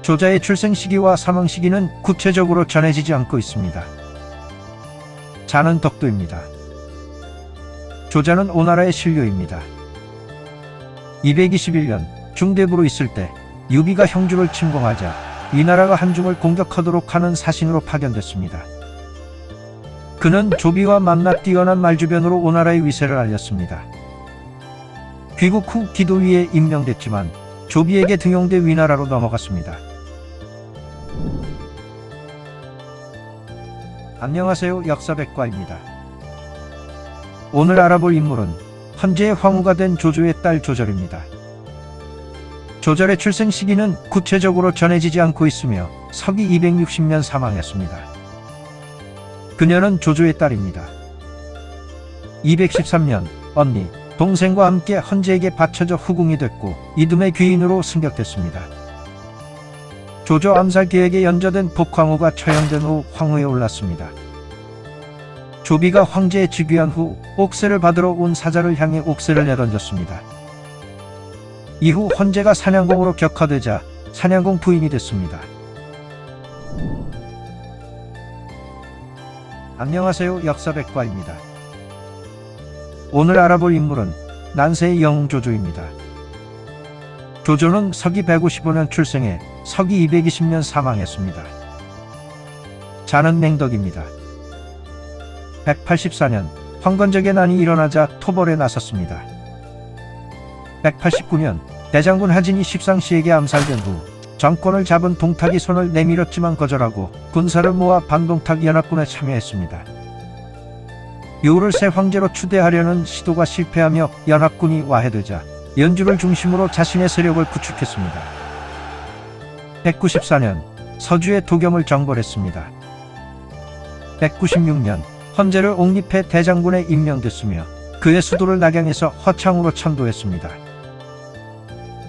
조자의 출생 시기와 사망 시기는 구체적으로 전해지지 않고 있습니다. 자는 덕도입니다. 조자는 오나라의 신료입니다. 221년 중대부로 있을 때 유비가 형주를 침공하자 위나라가 한중을 공격하도록 하는 사신으로 파견됐습니다. 그는 조비와 만나 뛰어난 말주변으로 오나라의 위세를 알렸습니다. 귀국 후 기도위에 임명됐지만 조비에게 등용돼 위나라로 넘어갔습니다. 안녕하세요, 역사백과입니다. 오늘 알아볼 인물은 헌제의 황후가 된 조조의 딸 조절입니다. 조절의 출생 시기는 구체적으로 전해지지 않고 있으며 서기 260년 사망했습니다. 그녀는 조조의 딸입니다. 213년 언니, 동생과 함께 헌제에게 바쳐져 후궁이 됐고 이듬해 귀인으로 승격됐습니다. 조조 암살 계획에 연저된 복황후가 처형된 후 황후에 올랐습니다. 조비가 황제에 즉위한 후 옥새를 받으러 온 사자를 향해 옥새를 내던졌습니다. 이후 헌제가 사냥공으로 격화되자 사냥공 부인이 됐습니다. 안녕하세요, 역사백과입니다. 오늘 알아볼 인물은 난세의 영웅 조조입니다. 조조는 서기 155년 출생해 서기 220년 사망했습니다. 자는 맹덕입니다. 184년 황건적의 난이 일어나자 토벌에 나섰습니다. 189년 대장군 하진이 십상시에게 암살된 후 정권을 잡은 동탁이 손을 내밀었지만 거절하고 군사를 모아 반동탁 연합군에 참여했습니다. 요를 새 황제로 추대하려는 시도가 실패하며 연합군이 와해되자 연주를 중심으로 자신의 세력을 구축했습니다. 194년 서주의 도겸을 정벌했습니다. 196년 헌제를 옹립해 대장군에 임명됐으며 그의 수도를 낙양에서 허창으로 천도했습니다.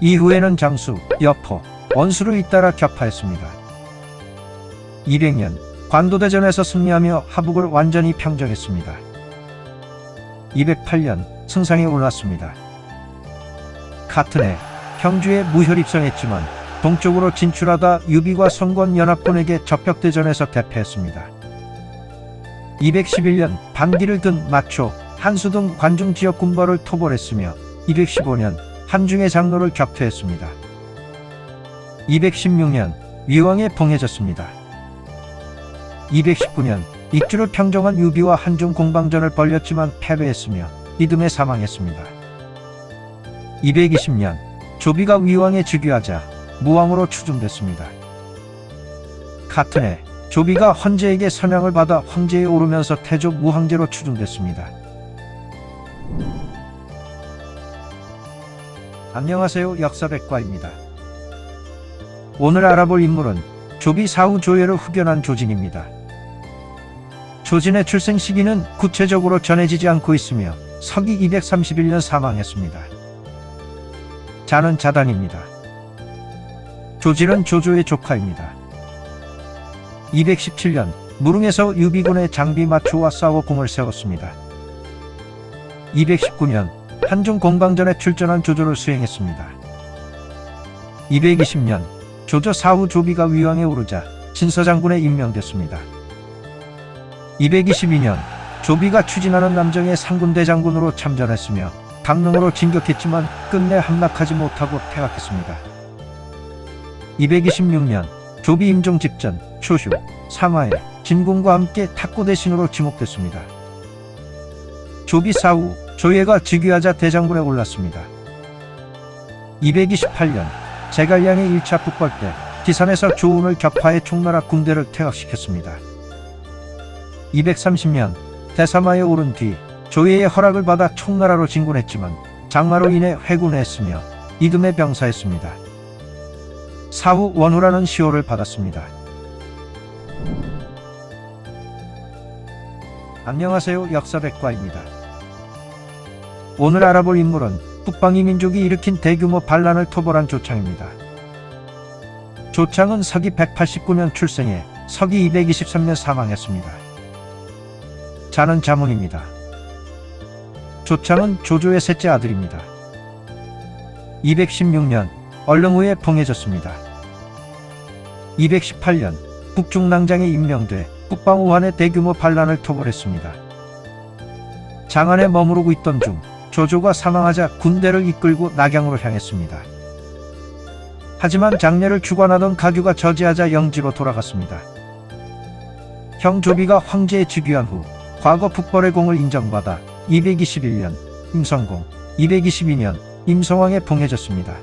이후에는 장수, 여포, 원수를 잇따라 격파했습니다. 200년 관도대전에서 승리하며 하북을 완전히 평정했습니다. 208년 승상에 올랐습니다. 같은 해 형주에 무혈입성했지만 동쪽으로 진출하다 유비과 성권연합군에게 적벽대전에서 대패했습니다. 211년 반기를 든 마초, 한수 등 관중 지역 군벌을 토벌했으며 215년 한중의 장로를 격퇴했습니다. 216년 위왕에 봉해졌습니다. 219년 익주를 평정한 유비와 한중 공방전을 벌였지만 패배했으며 이듬해 사망했습니다. 220년 조비가 위왕에 즉위하자 무왕으로 추중됐습니다. 같은 해 조비가 헌제에게 선양을 받아 황제에 오르면서 태조 무황제로 추중됐습니다. 안녕하세요, 역사백과입니다. 오늘 알아볼 인물은 조비 사후 조예를 후견한 조진입니다. 조진의 출생 시기는 구체적으로 전해지지 않고 있으며 서기 231년 사망했습니다. 자는 자단입니다. 조진은 조조의 조카입니다. 217년 무릉에서 유비군의 장비 마초와 싸워 공을 세웠습니다. 219년 한중 공방전에 출전한 조조를 수행했습니다. 220년 조조 사후 조비가 위왕에 오르자 진서장군에 임명됐습니다. 222년 조비가 추진하는 남정의 상군대장군으로 참전했으며 강릉으로 진격했지만 끝내 함락하지 못하고 퇴각했습니다. 226년 조비 임종 집전, 초휴, 상하에 진군과 함께 탁구 대신으로 지목됐습니다. 조비 사후 조예가 즉위하자 대장군에 올랐습니다. 228년 제갈량의 1차 북벌 때 기산에서 조운을 격파해 총나라 군대를 퇴각시켰습니다. 230년 대사마에 오른 뒤 조예의 허락을 받아 총나라로 진군했지만 장마로 인해 회군했으며 이듬해 병사했습니다. 사후 원후라는 시호를 받았습니다. 안녕하세요, 역사백과입니다. 오늘 알아볼 인물은 북방이 민족이 일으킨 대규모 반란을 토벌한 조창입니다. 조창은 서기 189년 출생해 서기 223년 사망했습니다. 자는 자문입니다. 조창은 조조의 셋째 아들입니다. 216년 얼릉후에 봉해졌습니다. 218년 북중낭장에 임명돼 북방우한의 대규모 반란을 토벌했습니다. 장안에 머무르고 있던 중 조조가 사망하자 군대를 이끌고 낙양으로 향했습니다. 하지만 장례를 주관하던 가규가 저지하자 영지로 돌아갔습니다. 형 조비가 황제에 즉위한 후 과거 북벌의 공을 인정받아 221년 임성공, 222년 임성왕에 봉해졌습니다.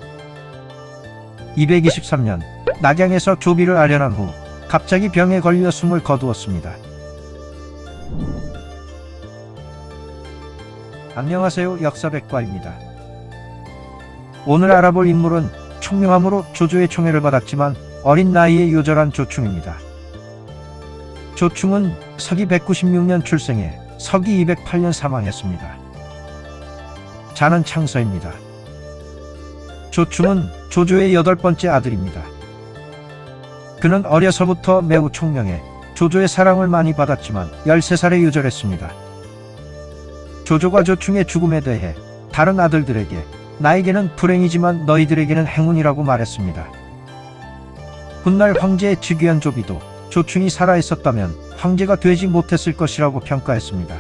223년 낙양에서 조비를 아련한 후 갑자기 병에 걸려 숨을 거두었습니다. 안녕하세요, 역사백과입니다. 오늘 알아볼 인물은 총명함으로 조조의 총애를 받았지만 어린 나이에 요절한 조충입니다. 조충은 서기 196년 출생해 서기 208년 사망했습니다. 자는 창서입니다. 조충은 조조의 8번째 아들입니다. 그는 어려서부터 매우 총명해 조조의 사랑을 많이 받았지만 13살에 요절했습니다. 조조가 조충의 죽음에 대해 다른 아들들에게 나에게는 불행이지만 너희들에게는 행운이라고 말했습니다. 훗날 황제에 즉위한 조비도 조충이 살아있었다면 황제가 되지 못했을 것이라고 평가했습니다.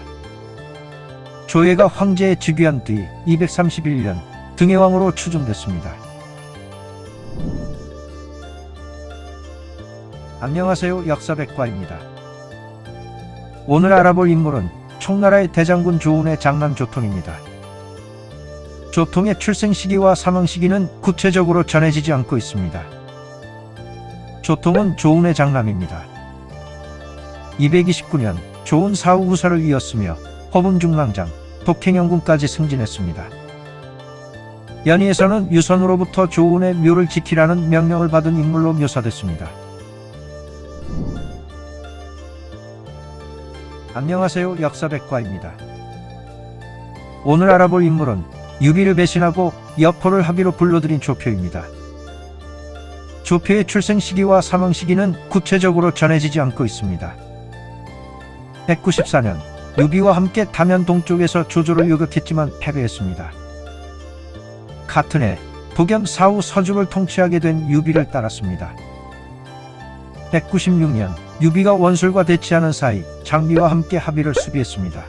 조예가 황제에 즉위한 뒤 231년 등해왕으로 추중됐습니다. 안녕하세요, 역사백과입니다. 오늘 알아볼 인물은 총나라의 대장군 조운의 장남 조통입니다. 조통의 출생 시기와 사망 시기는 구체적으로 전해지지 않고 있습니다. 조통은 조운의 장남입니다. 229년 조운 사후 후사를 이었으며 허분중랑장, 독행영군까지 승진했습니다. 연희에서는 유선으로부터 조운의 묘를 지키라는 명령을 받은 인물로 묘사됐습니다. 안녕하세요, 역사백과입니다. 오늘 알아볼 인물은 유비를 배신하고 여포를 합의로 불러들인 조표입니다. 조표의 출생 시기와 사망 시기는 구체적으로 전해지지 않고 있습니다. 194년 유비와 함께 담양 동쪽에서 조조를 요격했지만 패배했습니다. 같은 해 북염 사후 서죽을 통치하게 된 유비를 따랐습니다. 196년 유비가 원술과 대치하는 사이 장비와 함께 합의를 수비했습니다.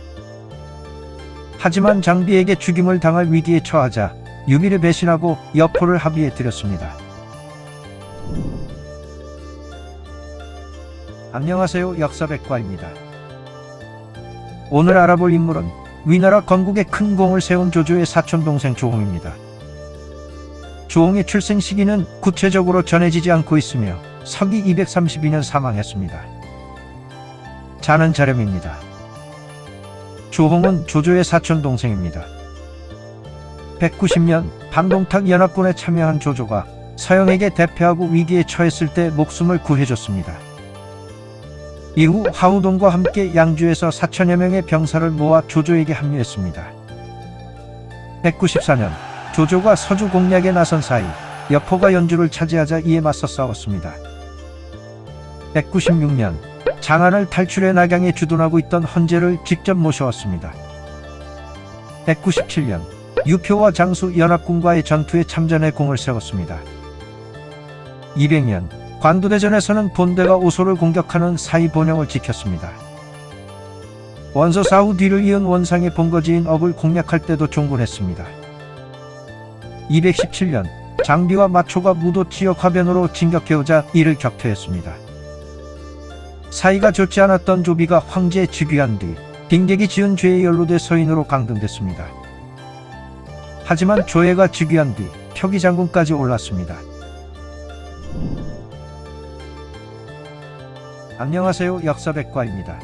하지만 장비에게 죽임을 당할 위기에 처하자 유비를 배신하고 여포를 합의해 드렸습니다. 안녕하세요, 역사백과입니다. 오늘 알아볼 인물은 위나라 건국에 큰 공을 세운 조조의 사촌동생 조홍입니다. 조홍의 출생 시기는 구체적으로 전해지지 않고 있으며 서기 232년 사망했습니다. 자는 자렴입니다. 조홍은 조조의 사촌동생입니다. 190년 반동탁 연합군에 참여한 조조가 서영에게 대패하고 위기에 처했을 때 목숨을 구해줬습니다. 이후 하우동과 함께 양주에서 4천여 명의 병사를 모아 조조에게 합류했습니다. 194년 조조가 서주 공략에 나선 사이 여포가 연주를 차지하자 이에 맞서 싸웠습니다. 196년 장안을 탈출해 낙양에 주둔하고 있던 헌제를 직접 모셔왔습니다. 197년 유표와 장수 연합군과의 전투에 참전해 공을 세웠습니다. 200년 관두대전에서는 본대가 오소를 공격하는 사이본영을 지켰습니다. 원소 사후 뒤를 이은 원상의 본거지인 업을 공략할 때도 종군했습니다. 217년 장비와 마초가 무도 지역 화변으로 진격해오자 이를 격퇴했습니다. 사이가 좋지 않았던 조비가 황제에 즉위한 뒤 빙객이 지은 죄에 연루돼 서인으로 강등됐습니다. 하지만 조예가 즉위한 뒤 표기장군까지 올랐습니다. 안녕하세요, 역사백과입니다.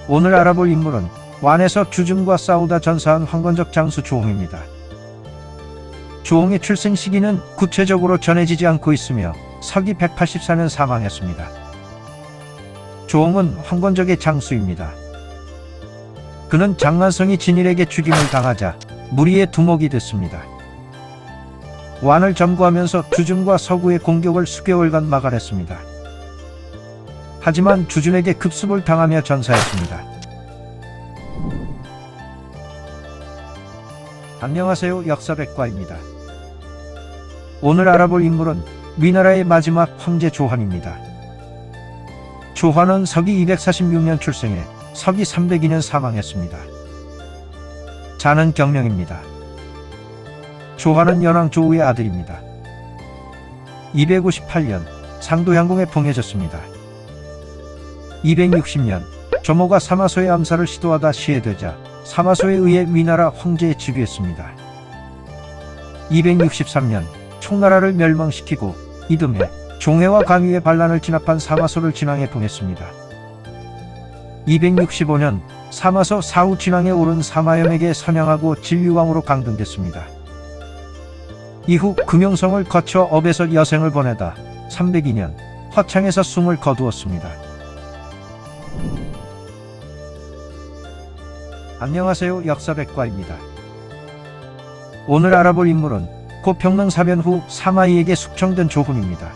오늘 알아볼 인물은 완에서 주중과 싸우다 전사한 황건적 장수 조홍입니다. 조홍의 출생 시기는 구체적으로 전해지지 않고 있으며 서기 184년 사망했습니다. 조홍은 황건적의 장수입니다. 그는 장만성이 진일에게 죽임을 당하자 무리의 두목이 됐습니다. 완을 점거하면서 주준과 서구의 공격을 수개월간 막아냈습니다. 하지만 주준에게 급습을 당하며 전사했습니다. 안녕하세요, 역사백과입니다. 오늘 알아볼 인물은 위나라의 마지막 황제 조환입니다. 조환은 서기 246년 출생해 서기 302년 사망했습니다. 자는 경명입니다. 조환은 연왕 조우의 아들입니다. 258년 상도양궁에 봉해졌습니다. 260년 조모가 사마소의 암살을 시도하다 시해되자 사마소에 의해 위나라 황제에 즉위했습니다. 263년 총나라를 멸망시키고 이듬해 종해와 강유의 반란을 진압한 사마소를 진왕에 봉했습니다. 265년 사마소 사후 진왕에 오른 사마염에게 선양하고 진류왕으로 강등됐습니다. 이후 금용성을 거쳐 업에서 여생을 보내다 302년 화창에서 숨을 거두었습니다. 안녕하세요, 역사백과입니다. 오늘 알아볼 인물은 고평릉 사변 후 사마이에게 숙청된 조훈입니다.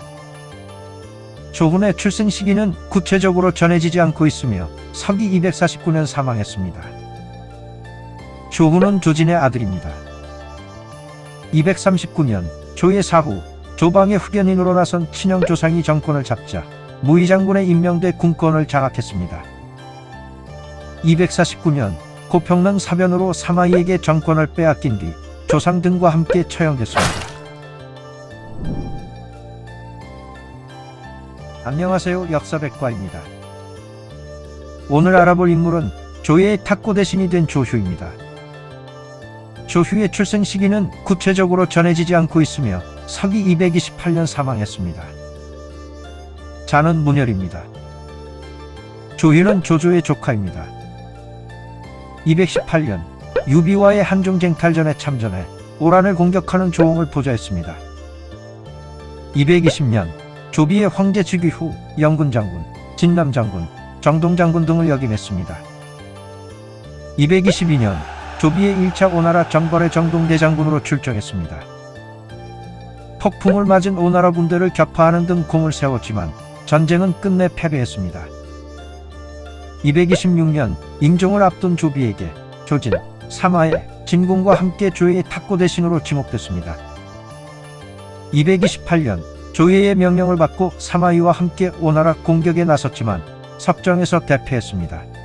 조훈의 출생 시기는 구체적으로 전해지지 않고 있으며 서기 249년 사망했습니다. 조훈은 조진의 아들입니다. 239년 조의 사후 조방의 후견인으로 나선 친형 조상이 정권을 잡자 무의장군에 임명돼 군권을 장악했습니다. 249년 고평릉 사변으로 사마이에게 정권을 빼앗긴 뒤 조상 등과 함께 처형됐습니다. 안녕하세요, 역사백과입니다. 오늘 알아볼 인물은 조예의 탁고 대신이 된 조휴입니다. 조휴의 출생 시기는 구체적으로 전해지지 않고 있으며 서기 228년 사망했습니다. 자는 문열입니다. 조휴는 조조의 조카입니다. 218년 유비와의 한중쟁탈전에 참전해 오란을 공격하는 조홍을 보좌했습니다. 220년 조비의 황제 즉위 후 영군장군, 진남장군, 정동장군 등을 역임했습니다. 222년 조비의 1차 오나라 정벌의 정동대장군으로 출정했습니다. 폭풍을 맞은 오나라 군대를 격파하는 등 공을 세웠지만 전쟁은 끝내 패배했습니다. 226년 임종을 앞둔 조비에게 조진, 사마의 진군과 함께 조예의 탁고 대신으로 지목됐습니다. 228년 조예의 명령을 받고 사마이와 함께 오나라 공격에 나섰지만 석정에서 대패했습니다.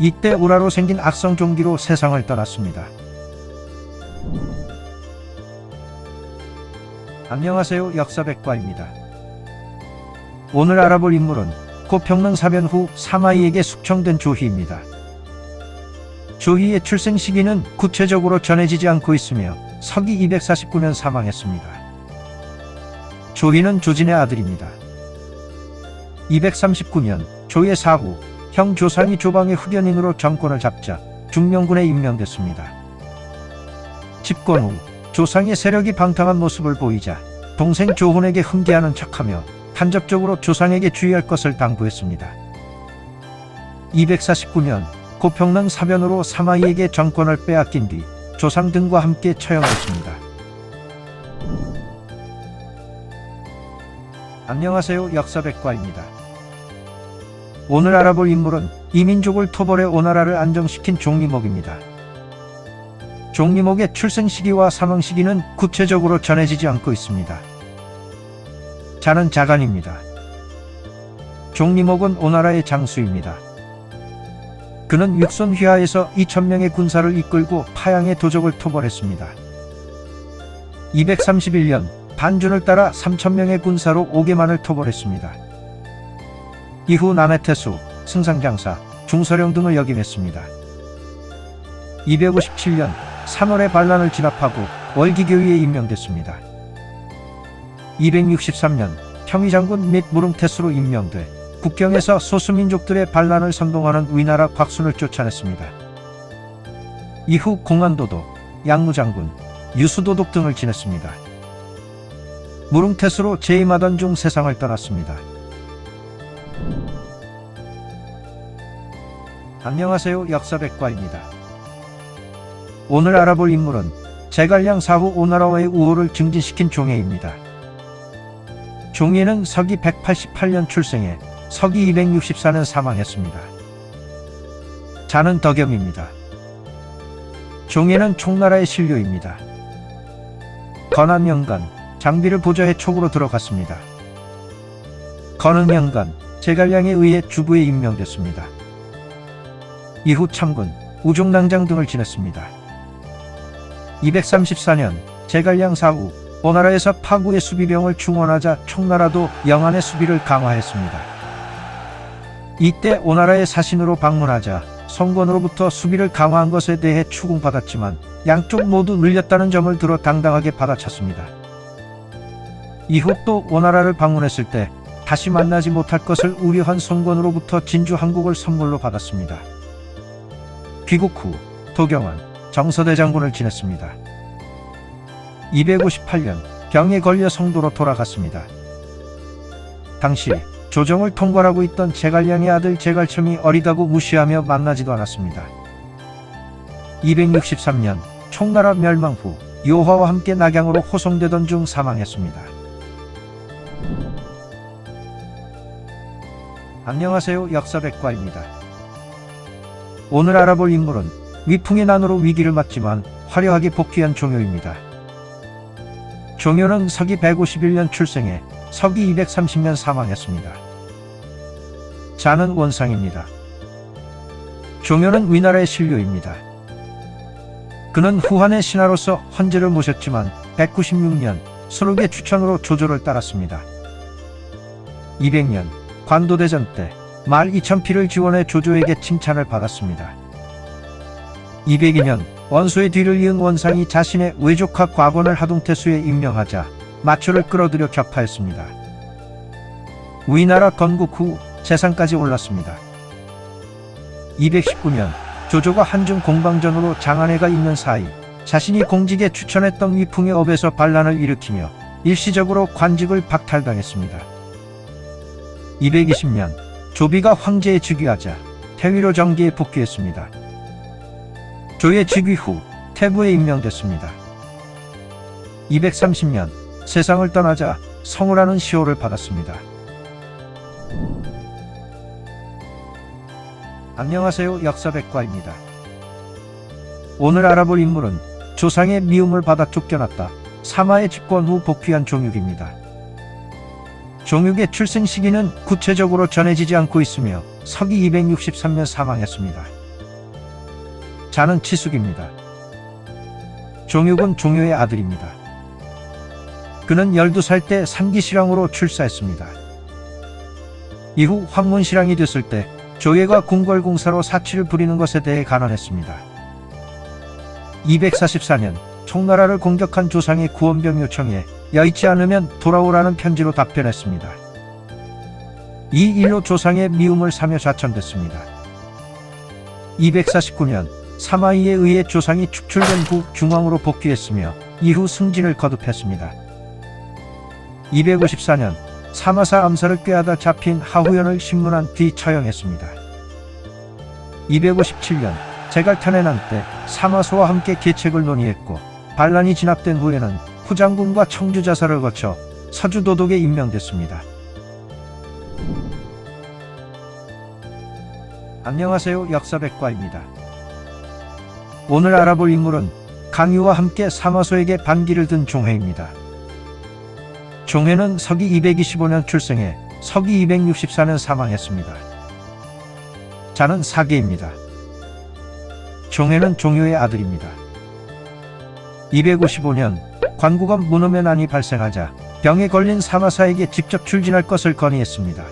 이때 우라로 생긴 악성 종기로 세상을 떠났습니다. 안녕하세요, 역사백과입니다. 오늘 알아볼 인물은 고평릉 사변 후 사마이에게 숙청된 조희입니다. 조희의 출생 시기는 구체적으로 전해지지 않고 있으며 서기 249년 사망했습니다. 조희는 조진의 아들입니다. 239년 조의 사후 형 조상이 조방의 흡연인으로 정권을 잡자 중명군에 임명됐습니다. 집권 후 조상의 세력이 방탕한 모습을 보이자 동생 조훈에게 훈계하는 척하며 간접적으로 조상에게 주의할 것을 당부했습니다. 249년 고평릉 사변으로 사마이에게 정권을 빼앗긴 뒤 조상 등과 함께 처형됐습니다. 안녕하세요, 역사백과입니다. 오늘 알아볼 인물은 이민족을 토벌해 오나라를 안정시킨 종리목입니다. 종리목의 출생 시기와 사망 시기는 구체적으로 전해지지 않고 있습니다. 자는 자간입니다. 종리목은 오나라의 장수입니다. 그는 육손 휘하에서 2000명의 군사를 이끌고 파양의 도적을 토벌했습니다. 231년 반준을 따라 3000명의 군사로 오개만을 토벌했습니다. 이후 남해태수, 승상장사, 중서령 등을 역임했습니다. 257년 3월에 반란을 진압하고 월기교위에 임명됐습니다. 263년 평의장군 및 무릉태수로 임명돼 국경에서 소수민족들의 반란을 선동하는 위나라 곽순을 쫓아냈습니다. 이후 공안도독, 양무장군, 유수도독 등을 지냈습니다. 무릉태수로 재임하던 중 세상을 떠났습니다. 안녕하세요, 역사백과입니다. 오늘 알아볼 인물은 제갈량 사후 오나라와의 우호를 증진시킨 종예입니다. 종예는 서기 188년 출생해 서기 264년 사망했습니다. 자는 덕염입니다. 종예는 총나라의 신료입니다. 건한년간 장비를 보좌해 촉으로 들어갔습니다. 건흥년간 제갈량에 의해 주부에 임명됐습니다. 이후 참군, 우종낭장 등을 지냈습니다. 234년 제갈량 사후 오나라에서 파구의 수비병을 충원하자 총나라도 영안의 수비를 강화했습니다. 이때 오나라의 사신으로 방문하자 송건으로부터 수비를 강화한 것에 대해 추궁받았지만 양쪽 모두 늘렸다는 점을 들어 당당하게 받아쳤습니다. 이후 또 오나라를 방문했을 때 다시 만나지 못할 것을 우려한 송건으로부터 진주 한국을 선물로 받았습니다. 귀국 후 도경환, 정서대 장군을 지냈습니다. 258년 병에 걸려 성도로 돌아갔습니다. 당시 조정을 통괄하고 있던 제갈량의 아들 제갈청이 어리다고 무시하며 만나지도 않았습니다. 263년 총나라 멸망 후 요화와 함께 낙양으로 호송되던 중 사망했습니다. 안녕하세요, 역사백과입니다. 오늘 알아볼 인물은 위풍의 난으로 위기를 맞지만 화려하게 복귀한 종효입니다. 종효는 서기 151년 출생해 서기 230년 사망했습니다. 자는 원상입니다. 종효는 위나라의 신료입니다. 그는 후한의 신하로서 헌제를 모셨지만 196년 순욱의 추천으로 조조를 따랐습니다. 200년 관도대전 때 말 2000피를 지원해 조조에게 칭찬을 받았습니다. 202년 원소의 뒤를 이은 원상이 자신의 외조카 과건을 하동태수에 임명하자 마초를 끌어들여 격파했습니다. 위나라 건국 후 재상까지 올랐습니다. 219년 조조가 한중 공방전으로 장안회가 있는 사이 자신이 공직에 추천했던 위풍의 업에서 반란을 일으키며 일시적으로 관직을 박탈당했습니다. 220년 조비가 황제에 즉위하자 태위로 정기에 복귀했습니다. 조의 즉위 후 태부에 임명됐습니다. 230년 세상을 떠나자 성우라는 시호를 받았습니다. 안녕하세요. 역사백과입니다. 오늘 알아볼 인물은 조상의 미움을 받아 쫓겨났다 사마의 집권 후 복귀한 종육입니다. 종육의 출생 시기는 구체적으로 전해지지 않고 있으며 서기 263년 사망했습니다. 자는 치숙입니다. 종육은 종효의 아들입니다. 그는 12살 때 삼기실왕으로 출사했습니다. 이후 황문실왕이 됐을 때 조예가 궁궐공사로 사치를 부리는 것에 대해 간언했습니다. 244년 총나라를 공격한 조상의 구원병 요청에 여의치 않으면 돌아오라는 편지로 답변했습니다. 이 일로 조상의 미움을 사며 좌천됐습니다. 249년 사마이에 의해 조상이 축출된 후 중왕으로 복귀했으며 이후 승진을 거듭했습니다. 254년 사마사 암살을 꾀하다 잡힌 하후연을 신문한 뒤 처형했습니다. 257년 제갈탄의 난 때 사마소와 함께 계책을 논의했고 반란이 진압된 후에는 후장군과 청주자사를 거쳐 서주도독에 임명됐습니다. 안녕하세요. 역사백과입니다. 오늘 알아볼 인물은 강유와 함께 사마소에게 반기를 든 종회입니다. 종회는 서기 225년 출생해 서기 264년 사망했습니다. 자는 사계입니다. 종회는 종효의 아들입니다. 255년 관국업 문엄의 난이 발생하자 병에 걸린 사마사에게 직접 출진할 것을 건의했습니다.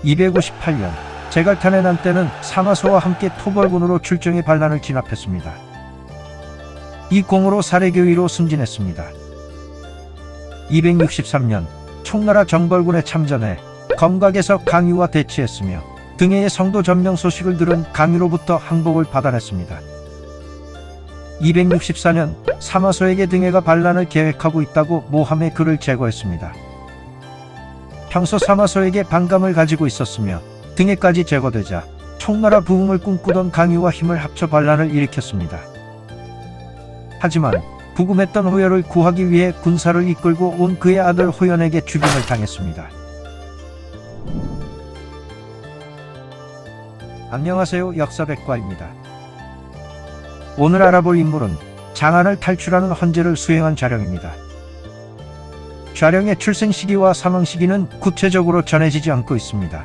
258년 제갈탄의 난 때는 사마소와 함께 토벌군으로 출정해 반란을 진압했습니다. 이 공으로 사례교위로 승진했습니다. 263년 총나라 정벌군에 참전해 검각에서 강유와 대치했으며 등해의 성도 점령 소식을 들은 강유로부터 항복을 받아냈습니다. 264년 사마소에게 등해가 반란을 계획하고 있다고 모함해 그를 제거했습니다. 평소 사마소에게 반감을 가지고 있었으며 등해까지 제거되자 총나라 부흥을 꿈꾸던 강유와 힘을 합쳐 반란을 일으켰습니다. 하지만 부금했던 호열을 구하기 위해 군사를 이끌고 온 그의 아들 호연에게 죽임을 당했습니다. 안녕하세요. 역사백과입니다. 오늘 알아볼 인물은 장안을 탈출하는 헌제를 수행한 좌령입니다. 좌령의 출생 시기와 사망 시기는 구체적으로 전해지지 않고 있습니다.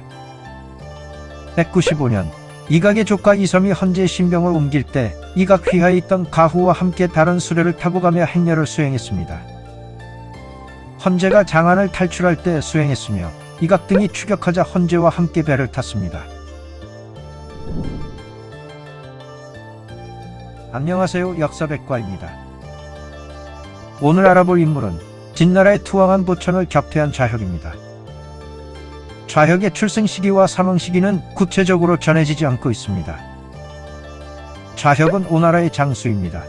195년 이각의 조카 이섬이 헌제의 신병을 옮길 때 이각 휘하에 있던 가후와 함께 다른 수레를 타고 가며 행렬을 수행했습니다. 헌제가 장안을 탈출할 때 수행했으며 이각 등이 추격하자 헌제와 함께 배를 탔습니다. 안녕하세요. 역사백과입니다. 오늘 알아볼 인물은 진나라에 투항한 보천을 격퇴한 좌혁입니다. 좌혁의 출생 시기와 사망 시기는 구체적으로 전해지지 않고 있습니다. 좌혁은 오나라의 장수입니다.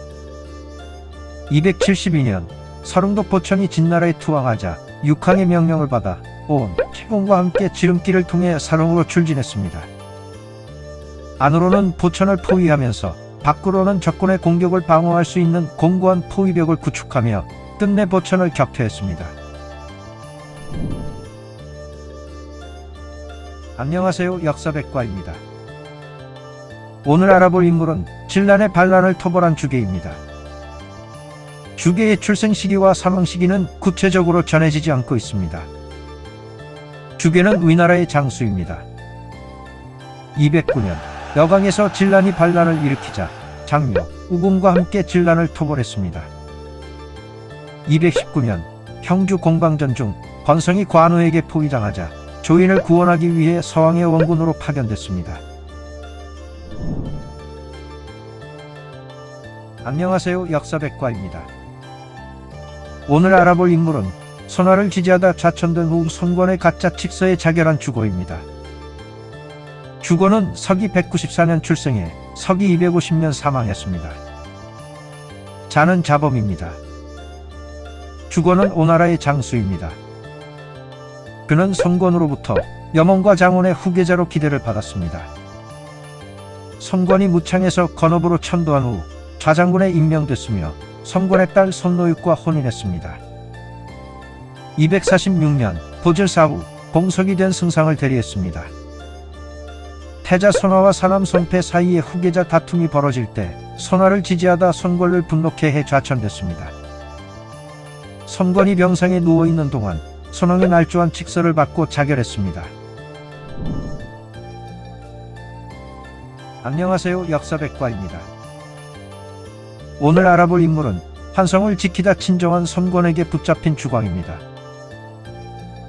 272년 서릉도 보천이 진나라에 투항하자 육항의 명령을 받아 온 태공과 함께 지름길을 통해 사릉으로 출진했습니다. 안으로는 보천을 포위하면서 밖으로는 적군의 공격을 방어할 수 있는 공고한 포위벽을 구축하며 끝내 보천을 격퇴했습니다. 안녕하세요. 역사백과입니다. 오늘 알아볼 인물은 진란의 반란을 토벌한 주계입니다. 주계의 출생 시기와 사망 시기는 구체적으로 전해지지 않고 있습니다. 주계는 위나라의 장수입니다. 209년 여강에서 진란이 반란을 일으키자 장묘, 우공과 함께 진란을 토벌했습니다. 219년 형주 공방전 중 권성이 관우에게 포위당하자 조인을 구원하기 위해 서왕의 원군으로 파견됐습니다. 안녕하세요. 역사백과입니다. 오늘 알아볼 인물은 선화를 지지하다 좌천된 후 손권의 가짜 칙서에 자결한 주고입니다. 주고는 서기 194년 출생해 서기 250년 사망했습니다. 자는 자범입니다. 주고는 오나라의 장수입니다. 그는 손권으로부터 염원과 장원의 후계자로 기대를 받았습니다. 손권이 무창에서 건업으로 천도한 후 좌장군에 임명됐으며 성권의 딸 손노육과 혼인했습니다. 246년 도질 사후 공석이 된 승상을 대리했습니다. 태자 손화와 사남 손패 사이에 후계자 다툼이 벌어질 때 손화를 지지하다 손권을 분노케 해 좌천됐습니다. 손권이 병상에 누워있는 동안 손왕의 날조한 칙서를 받고 자결했습니다. 안녕하세요. 역사백과입니다. 오늘 알아볼 인물은 환성을 지키다 친정한 손권에게 붙잡힌 주광입니다.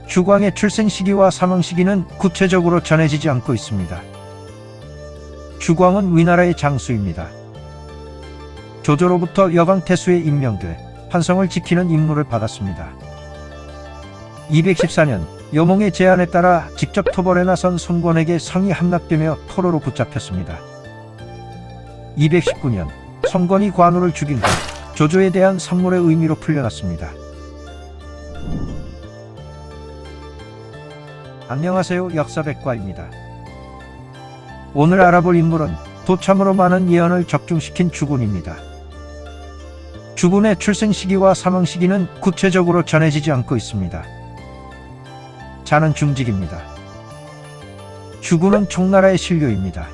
주광의 출생 시기와 사망 시기는 구체적으로 전해지지 않고 있습니다. 주광은 위나라의 장수입니다. 조조로부터 여광태수에 임명돼 환성을 지키는 임무를 받았습니다. 214년 여몽의 제안에 따라 직접 토벌에 나선 손권에게 성이 함락되며 포로로 붙잡혔습니다. 219년 손권이 관우를 죽인 후 조조에 대한 선물의 의미로 풀려났습니다. 안녕하세요. 역사백과입니다. 오늘 알아볼 인물은 도참으로 많은 예언을 적중시킨 주군입니다. 주군의 출생 시기와 사망 시기는 구체적으로 전해지지 않고 있습니다. 자는 중직입니다. 주군은 총나라의 신료입니다.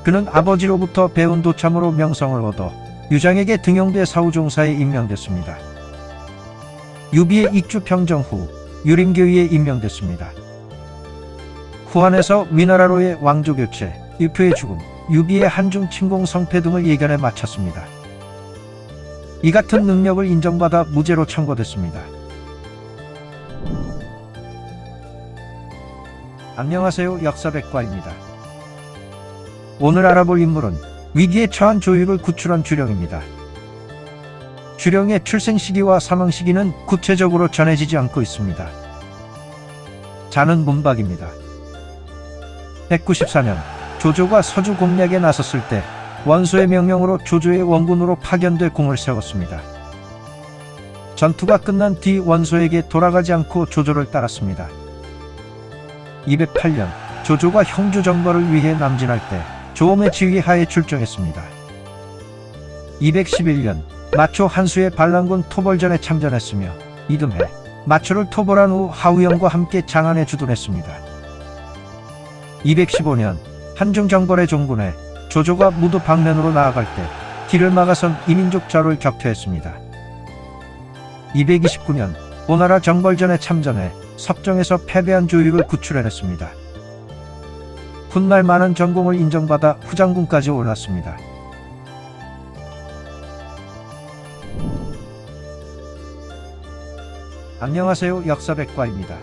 그는 아버지로부터 배운 도참으로 명성을 얻어 유장에게 등용돼 사후종사에 임명됐습니다. 유비의 익주 평정 후 유림교위에 임명됐습니다. 후한에서 위나라로의 왕조 교체, 유표의 죽음, 유비의 한중 침공 성패 등을 예견에 마쳤습니다. 이 같은 능력을 인정받아 무죄로 청구됐습니다. 안녕하세요. 역사백과입니다. 오늘 알아볼 인물은 위기에 처한 조유를 구출한 주령입니다. 주령의 출생 시기와 사망 시기는 구체적으로 전해지지 않고 있습니다. 자는 문박입니다. 194년 조조가 서주 공략에 나섰을 때 원소의 명령으로 조조의 원군으로 파견돼 공을 세웠습니다. 전투가 끝난 뒤 원소에게 돌아가지 않고 조조를 따랐습니다. 208년 조조가 형주 정벌을 위해 남진할 때 조엄의 지휘하에 출정했습니다. 211년 마초 한수의 반란군 토벌전에 참전했으며 이듬해 마초를 토벌한 후 하우영과 함께 장안에 주둔했습니다. 215년 한중 정벌의 종군에 조조가 무도 방면으로 나아갈 때 길을 막아선 이민족 자로를 격퇴했습니다. 229년 오나라 정벌전에 참전해 석정에서 패배한 조유를 구출해냈습니다. 훗날 많은 전공을 인정받아 후장군까지 올랐습니다. 안녕하세요. 역사백과입니다.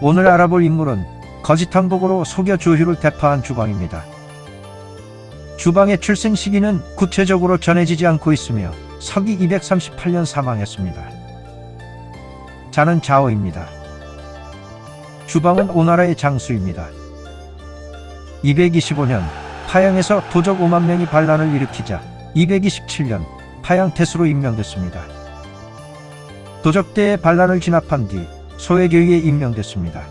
오늘 알아볼 인물은 거짓 항복으로 속여 조유를 대파한 주광입니다. 주광의 출생 시기는 구체적으로 전해지지 않고 있으며 서기 238년 사망했습니다. 자는 자오입니다. 주방은 오나라의 장수입니다. 225년 파양에서 도적 5만 명이 반란을 일으키자 227년 파양태수로 임명됐습니다. 도적대의 반란을 진압한 뒤 소해교위에 임명됐습니다.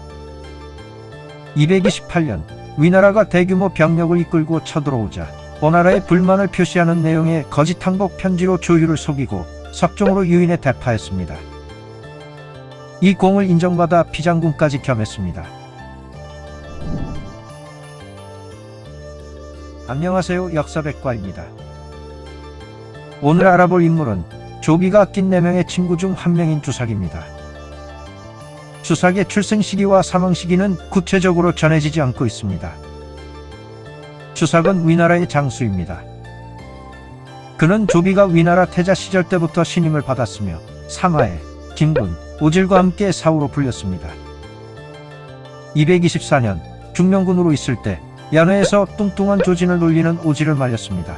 228년 위나라가 대규모 병력을 이끌고 쳐들어오자 오나라의 불만을 표시하는 내용의 거짓 항복 편지로 조유를 속이고 석종으로 유인해 대파했습니다. 이 공을 인정받아 비장군까지 겸했습니다. 안녕하세요. 역사백과입니다. 오늘 알아볼 인물은 조비가 아낀 4명의 친구 중 한 명인 주삭입니다. 주삭의 출생 시기와 사망 시기는 구체적으로 전해지지 않고 있습니다. 주삭은 위나라의 장수입니다. 그는 조비가 위나라 태자 시절 때부터 신임을 받았으며 상하에 김군, 오질과 함께 사후로 불렸습니다. 224년 중령군으로 있을 때 연회에서 뚱뚱한 조진을 놀리는 오질을 말렸습니다.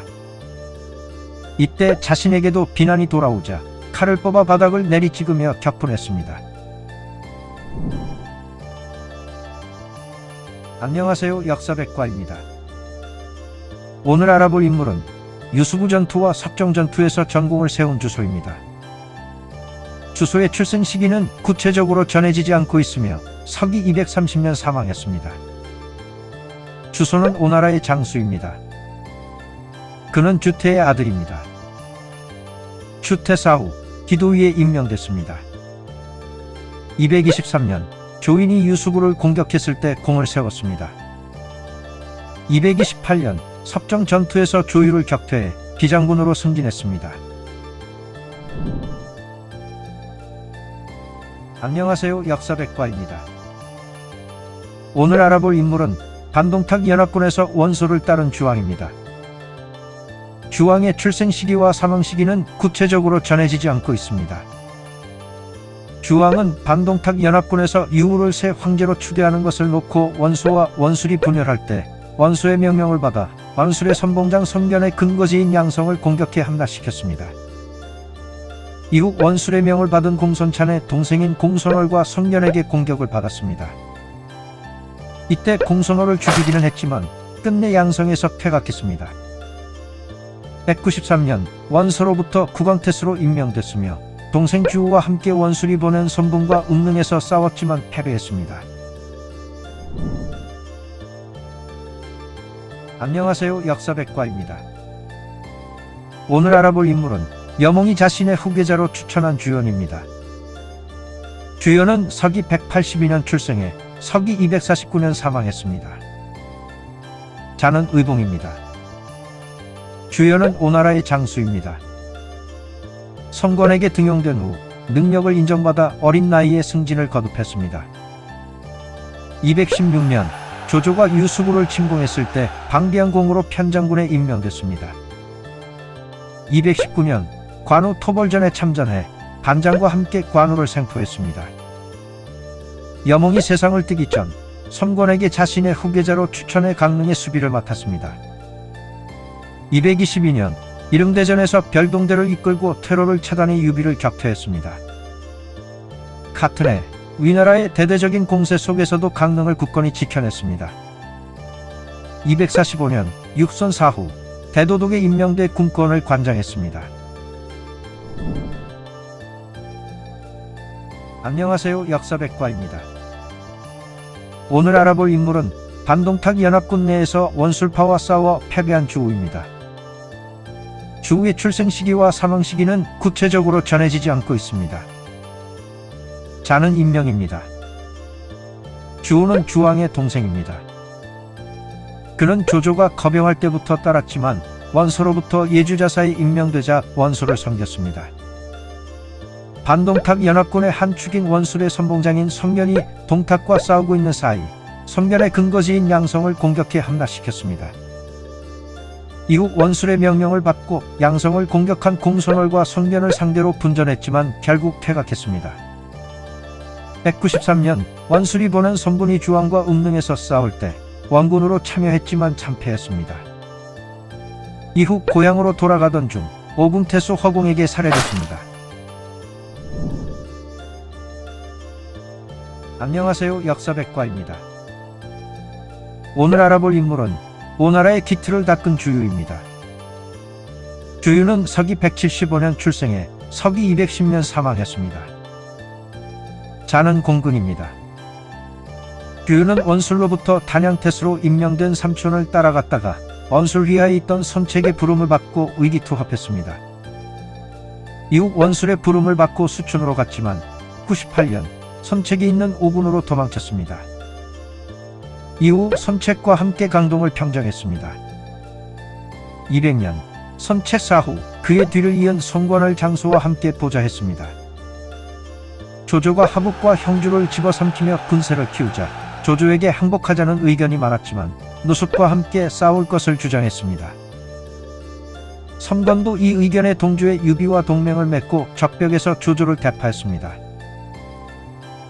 이때 자신에게도 비난이 돌아오자 칼을 뽑아 바닥을 내리찍으며 격분했습니다. 안녕하세요. 역사백과입니다. 오늘 알아볼 인물은 유수부 전투와 석정 전투에서 전공을 세운 주소입니다. 주소의 출생 시기는 구체적으로 전해지지 않고 있으며 서기 230년 사망했습니다. 주소는 오나라의 장수입니다. 그는 주태의 아들입니다. 주태사 후 기도위에 임명됐습니다. 223년 조인이 유수구를 공격했을 때 공을 세웠습니다. 228년 섭정 전투에서 조유를 격퇴해 비장군으로 승진했습니다. 안녕하세요. 역사백과입니다. 오늘 알아볼 인물은 반동탁 연합군에서 원소를 따른 주왕입니다. 주왕의 출생 시기와 사망 시기는 구체적으로 전해지지 않고 있습니다. 주왕은 반동탁 연합군에서 유우를 새 황제로 추대하는 것을 놓고 원소와 원술이 분열할 때 원소의 명령을 받아 원술의 선봉장 성견의 근거지인 양성을 공격해 함락시켰습니다. 이후 원술의 명을 받은 공손찬의 동생인 공손월과 성견에게 공격을 받았습니다. 이때 공손월을 죽이기는 했지만 끝내 양성에서 퇴각했습니다. 193년 원소로부터 국왕태수로 임명됐으며 동생 주우와 함께 원술이 보낸 선봉과 음릉에서 싸웠지만 패배했습니다. 안녕하세요. 역사백과입니다. 오늘 알아볼 인물은 여몽이 자신의 후계자로 추천한 주연입니다. 주연은 서기 182년 출생해 서기 249년 사망했습니다. 자는 의봉입니다. 주연은 오나라의 장수입니다. 성권에게 등용된 후 능력을 인정받아 어린 나이에 승진을 거듭했습니다. 216년 조조가 유수구를 침공했을 때 방비안공으로 편장군에 임명됐습니다. 219년 관우 토벌전에 참전해 반장과 함께 관우를 생포했습니다. 여몽이 세상을 뜨기 전 섬권에게 자신의 후계자로 추천해 강릉의 수비를 맡았습니다. 222년 이릉대전에서 별동대를 이끌고 퇴로를 차단해 유비를 격퇴했습니다. 같은 해 위나라의 대대적인 공세 속에서도 강릉을 굳건히 지켜냈습니다. 245년 육선 사후 대도독에 임명돼 군권을 관장했습니다. 안녕하세요. 역사백과입니다. 오늘 알아볼 인물은 반동탁 연합군 내에서 원술파와 싸워 패배한 주우입니다. 주우의 출생 시기와 사망 시기는 구체적으로 전해지지 않고 있습니다. 자는 인명입니다. 주우는 주왕의 동생입니다. 그는 조조가 거병할 때부터 따랐지만 원소로부터 예주자사에 임명되자 원소를 섬겼습니다. 반동탁 연합군의 한 축인 원술의 선봉장인 성견이 동탁과 싸우고 있는 사이 성견의 근거지인 양성을 공격해 함락시켰습니다. 이후 원술의 명령을 받고 양성을 공격한 공손월과 성견을 상대로 분전했지만 결국 퇴각했습니다. 193년 원술이 보낸 선분이 주왕과 음릉에서 싸울 때 원군으로 참여했지만 참패했습니다. 이후 고향으로 돌아가던 중 오궁태수 허공에게 살해됐습니다. 안녕하세요. 역사백과입니다. 오늘 알아볼 인물은 오나라의 기틀을 닦은 주유입니다. 주유는 서기 175년 출생해 서기 210년 사망했습니다. 자는 공근입니다. 주유는 원술로부터 단양태수로 임명된 삼촌을 따라갔다가 원술휘하에 있던 선책의 부름을 받고 의기투합했습니다. 이후 원술의 부름을 받고 수촌으로 갔지만 98년 선책이 있는 오군으로 도망쳤습니다. 이후 선책과 함께 강동을 평정했습니다. 200년 선책 사후 그의 뒤를 이은 성권을 장수와 함께 보좌했습니다. 조조가 하북과 형주를 집어삼키며 군세를 키우자 조조에게 항복하자는 의견이 많았지만 누숫과 함께 싸울 것을 주장했습니다. 성권도 이 의견에 동조해 유비와 동맹을 맺고 적벽에서 조조를 대파했습니다.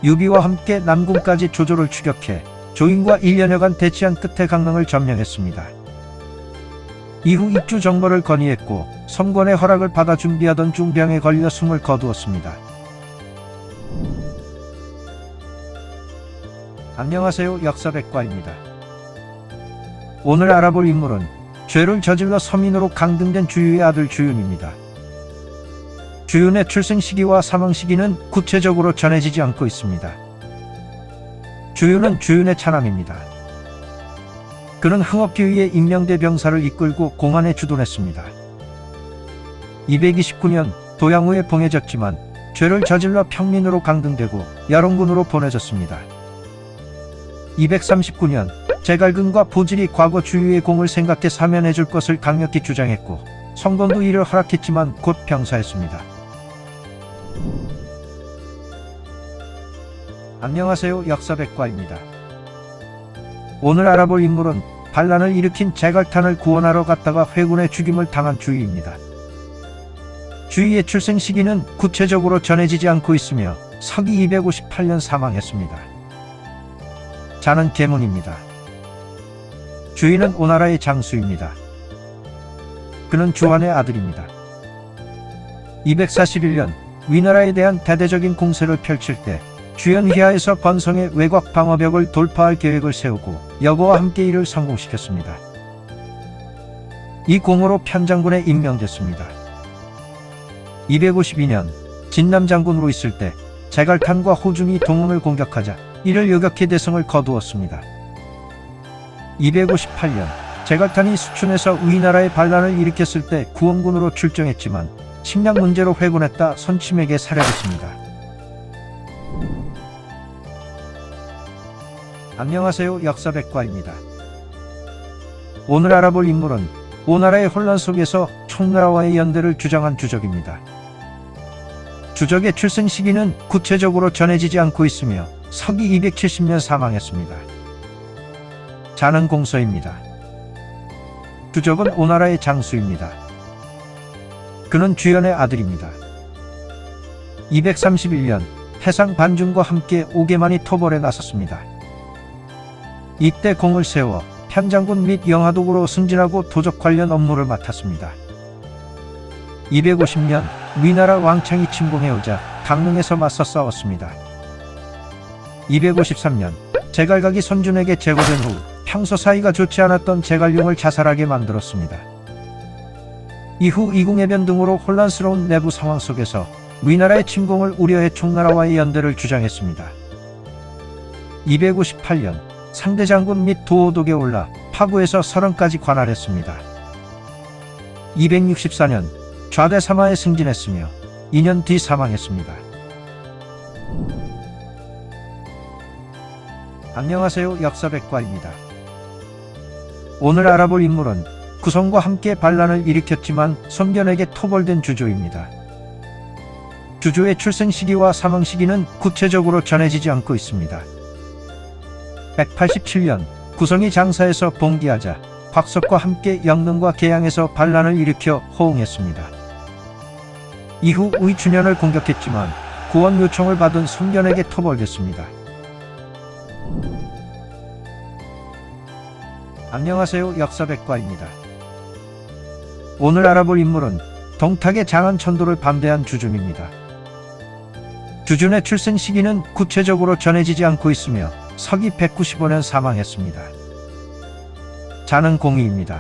유비와 함께 남궁까지 조조를 추격해 조인과 1년여간 대치한 끝에 강릉을 점령했습니다. 이후 입주 정벌을 건의했고 성권의 허락을 받아 준비하던 중병에 걸려 숨을 거두었습니다. 안녕하세요. 역사백과입니다. 오늘 알아볼 인물은 죄를 저질러 서민으로 강등된 주유의 아들 주윤입니다. 주윤의 출생 시기와 사망 시기는 구체적으로 전해지지 않고 있습니다. 주윤은 주윤의 차남입니다. 그는 흥업기위에 임명대 병사를 이끌고 공안에 주둔했습니다. 229년 도양후에 봉해졌지만 죄를 저질러 평민으로 강등되고 여롱군으로 보내졌습니다. 239년 제갈근과 보질이 과거 주유의 공을 생각해 사면해 줄 것을 강력히 주장했고 성돈도 이를 허락했지만 곧 병사했습니다. 안녕하세요. 역사백과입니다. 오늘 알아볼 인물은 반란을 일으킨 제갈탄을 구원하러 갔다가 회군의 죽임을 당한 주의입니다. 주의의 출생 시기는 구체적으로 전해지지 않고 있으며 서기 258년 사망했습니다. 자는 계문입니다. 주의는 오나라의 장수입니다. 그는 주한의 아들입니다. 241년 위나라에 대한 대대적인 공세를 펼칠 때 주연휘하에서 번성의 외곽 방어벽을 돌파할 계획을 세우고 여보와 함께 이를 성공시켰습니다. 이 공으로 편장군에 임명됐습니다. 252년 진남 장군으로 있을 때 제갈탄과 호중이 동흥을 공격하자 이를 요격해 대성을 거두었습니다. 258년 제갈탄이 수춘에서 위나라의 반란을 일으켰을 때 구원군으로 출정했지만 식량 문제로 회군했다 선침에게 살해됐습니다. 안녕하세요. 역사백과입니다. 오늘 알아볼 인물은 오나라의 혼란 속에서 총나라와의 연대를 주장한 주적입니다. 주적의 출생 시기는 구체적으로 전해지지 않고 있으며 서기 270년 사망했습니다. 자는 공서입니다. 주적은 오나라의 장수입니다. 그는 주연의 아들입니다. 231년 해상 반중과 함께 오개만이 토벌에 나섰습니다. 이때 공을 세워 편장군 및 영하독으로 승진하고 도적 관련 업무를 맡았습니다. 250년 위나라 왕창이 침공해오자 강릉에서 맞서 싸웠습니다. 253년 제갈각이 선준에게 제거된 후 평소 사이가 좋지 않았던 제갈룡을 자살하게 만들었습니다. 이후 이궁해변 등으로 혼란스러운 내부 상황 속에서 위나라의 침공을 우려해 총나라와의 연대를 주장했습니다. 258년 상대장군 및 도호독에 올라 파구에서 설원까지 관할했습니다. 264년 좌대 사마에 승진했으며 2년 뒤 사망했습니다. 안녕하세요. 역사백과입니다. 오늘 알아볼 인물은 구성과 함께 반란을 일으켰지만 손변에게 토벌된 주조입니다. 주조의 출생 시기와 사망 시기는 구체적으로 전해지지 않고 있습니다. 187년 구성이 장사에서 봉기하자 곽석과 함께 영릉과 계양에서 반란을 일으켜 호응했습니다. 이후 의춘현을 공격했지만 구원 요청을 받은 손변에게 토벌됐습니다. 안녕하세요. 역사백과입니다. 오늘 알아볼 인물은 동탁의 장안천도를 반대한 주준입니다. 주준의 출생 시기는 구체적으로 전해지지 않고 있으며 서기 195년 사망했습니다. 자는 공의입니다.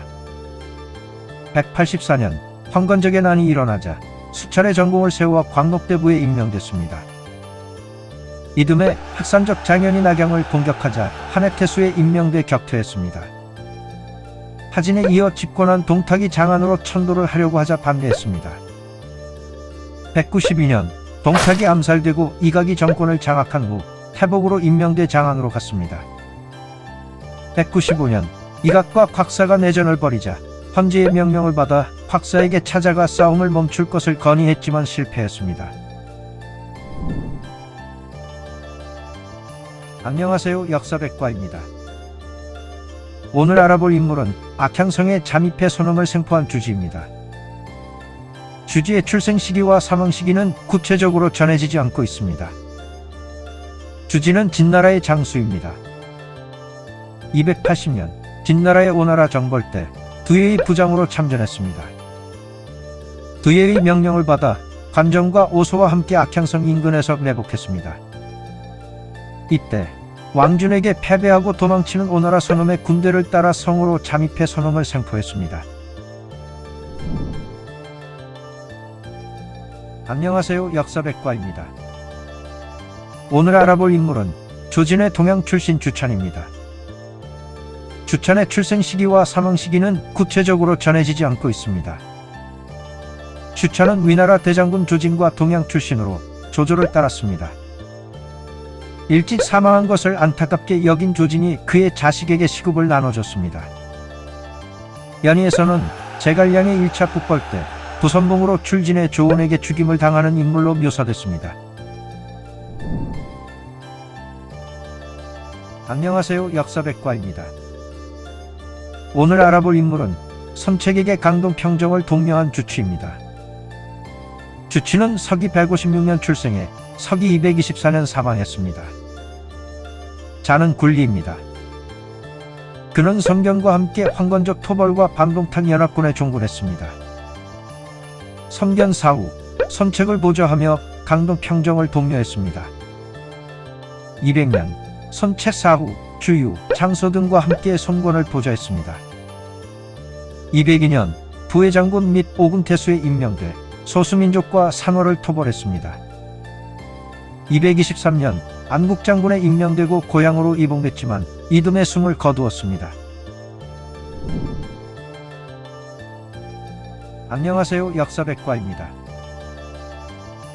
184년 황건적의 난이 일어나자 수차례 전공을 세워 광록대부에 임명됐습니다. 이듬해 학산적 장현이 낙양을 공격하자 한해태수에 임명돼 격퇴했습니다. 하진에 이어 집권한 동탁이 장안으로 천도를 하려고 하자 반대했습니다. 192년 동탁이 암살되고 이각이 정권을 장악한 후 태복으로 임명돼 장안으로 갔습니다. 195년 이각과 곽사가 내전을 벌이자 헌제의 명령을 받아 곽사에게 찾아가 싸움을 멈출 것을 건의했지만 실패했습니다. 안녕하세요. 역사백과입니다. 오늘 알아볼 인물은 악향성의 잠입해 손음을 생포한 주지입니다. 주지의 출생 시기와 사망 시기는 구체적으로 전해지지 않고 있습니다. 주지는 진나라의 장수입니다. 280년 진나라의 오나라 정벌 때 두예의 부장으로 참전했습니다. 두예의 명령을 받아 관정과 오소와 함께 악향성 인근에서 매복했습니다. 이때 왕준에게 패배하고 도망치는 오나라 손음의 군대를 따라 성으로 잠입해 손음을 생포했습니다. 안녕하세요. 역사백과입니다. 오늘 알아볼 인물은 조진의 동양 출신 주찬입니다. 주찬의 출생 시기와 사망 시기는 구체적으로 전해지지 않고 있습니다. 주차는 위나라 대장군 조진과 동양 출신으로 조조를 따랐습니다. 일찍 사망한 것을 안타깝게 여긴 조진이 그의 자식에게 시급을 나눠줬습니다. 연희에서는 제갈량의 1차 국벌 때 부선봉으로 출진해 조원에게 죽임을 당하는 인물로 묘사됐습니다. 안녕하세요, 역사백과입니다. 오늘 알아볼 인물은 선책에게 강동 평정을 독려한 주취입니다. 주취는 서기 156년 출생해 서기 224년 사망했습니다. 자는 굴리입니다. 그는 성견과 함께 황건적 토벌과 반동탁 연합군에 종군했습니다. 성견 사후 선책을 보좌하며 강동 평정을 독려했습니다. 200년 선책 사후 주유, 장소 등과 함께 손권을 보좌했습니다. 202년 부회장군 및 오군태수에 임명돼 소수민족과 산호를 토벌했습니다. 223년 안국장군에 임명되고 고향으로 이봉됐지만 이듬해 숨을 거두었습니다. 안녕하세요, 역사백과입니다.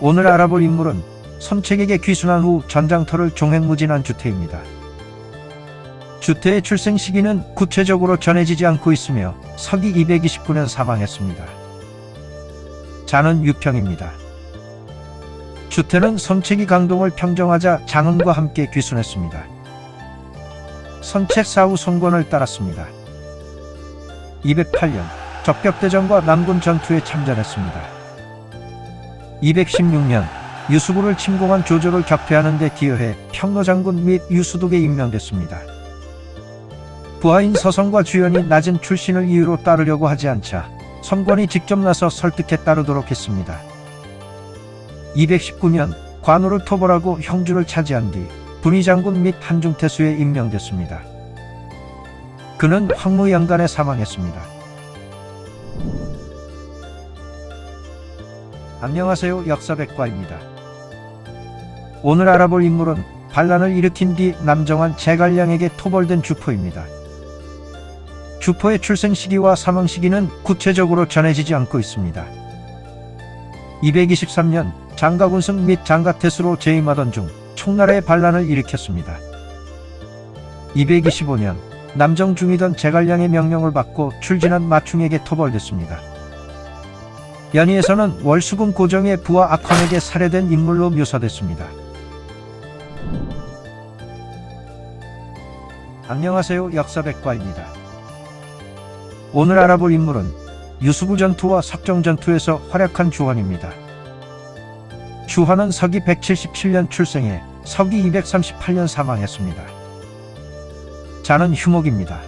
오늘 알아볼 인물은 선책에게 귀순한 후 전장터를 종횡무진한 주태입니다. 주태의 출생 시기는 구체적으로 전해지지 않고 있으며 서기 229년 사망했습니다. 자는 유평입니다. 주태는 선책이 강동을 평정하자 장흥과 함께 귀순했습니다. 선책 사후 손권을 따랐습니다. 208년 적벽대전과 남군 전투에 참전했습니다. 216년 유수구를 침공한 조조를 격퇴하는 데 기여해 평로장군 및 유수독에 임명됐습니다. 부하인 서성과 주연이 낮은 출신을 이유로 따르려고 하지 않자 성권이 직접 나서 설득해 따르도록 했습니다. 219년 관우를 토벌하고 형주를 차지한 뒤 분의장군 및 한중태수에 임명됐습니다. 그는 황무양간에 사망했습니다. 안녕하세요, 역사백과입니다. 오늘 알아볼 인물은 반란을 일으킨 뒤 남정한 제갈량에게 토벌된 주포입니다. 주포의 출생 시기와 사망 시기는 구체적으로 전해지지 않고 있습니다. 223년 장가군승 및 장가태수로 재임하던 중 총나라의 반란을 일으켰습니다. 225년 남정 중이던 제갈량의 명령을 받고 출진한 마충에게 토벌됐습니다. 연희에서는 월수군 고정의 부하 악헌에게 살해된 인물로 묘사됐습니다. 안녕하세요, 역사백과입니다. 오늘 알아볼 인물은 유수구 전투와 석정 전투에서 활약한 주헌입니다. 주헌은 서기 177년 출생해 서기 238년 사망했습니다. 자는 휴목입니다.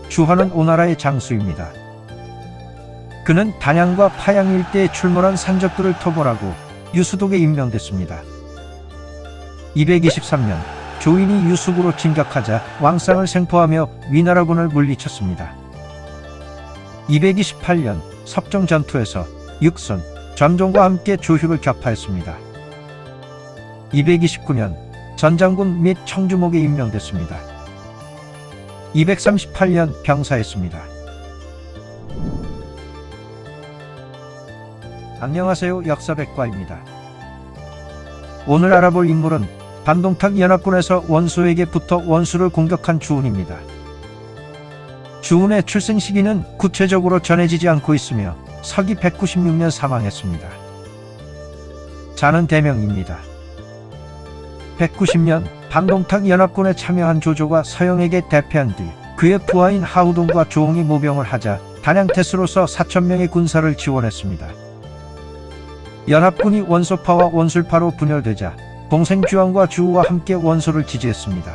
주헌은 오나라의 장수입니다. 그는 단양과 파양 일대에 출몰한 산적들을 토벌하고 유수독에 임명됐습니다. 223년 조인이 유수구로 진격하자 왕상을 생포하며 위나라군을 물리쳤습니다. 228년 석정 전투에서 육선, 전종과 함께 조휴를 격파했습니다. 229년 전장군 및 청주목에 임명됐습니다. 238년 병사했습니다. 안녕하세요, 역사백과입니다. 오늘 알아볼 인물은 반동탁 연합군에서 원소에게 붙어 원수를 공격한 주훈입니다. 주훈의 출생 시기는 구체적으로 전해지지 않고 있으며 서기 196년 사망했습니다. 자는 대명입니다. 190년 반동탁 연합군에 참여한 조조가 서영에게 대패한 뒤 그의 부하인 하우동과 조홍이 모병을 하자 단양태수로서 4,000명의 군사를 지원했습니다. 연합군이 원소파와 원술파로 분열되자 동생 주왕과 주우와 함께 원소를 지지했습니다.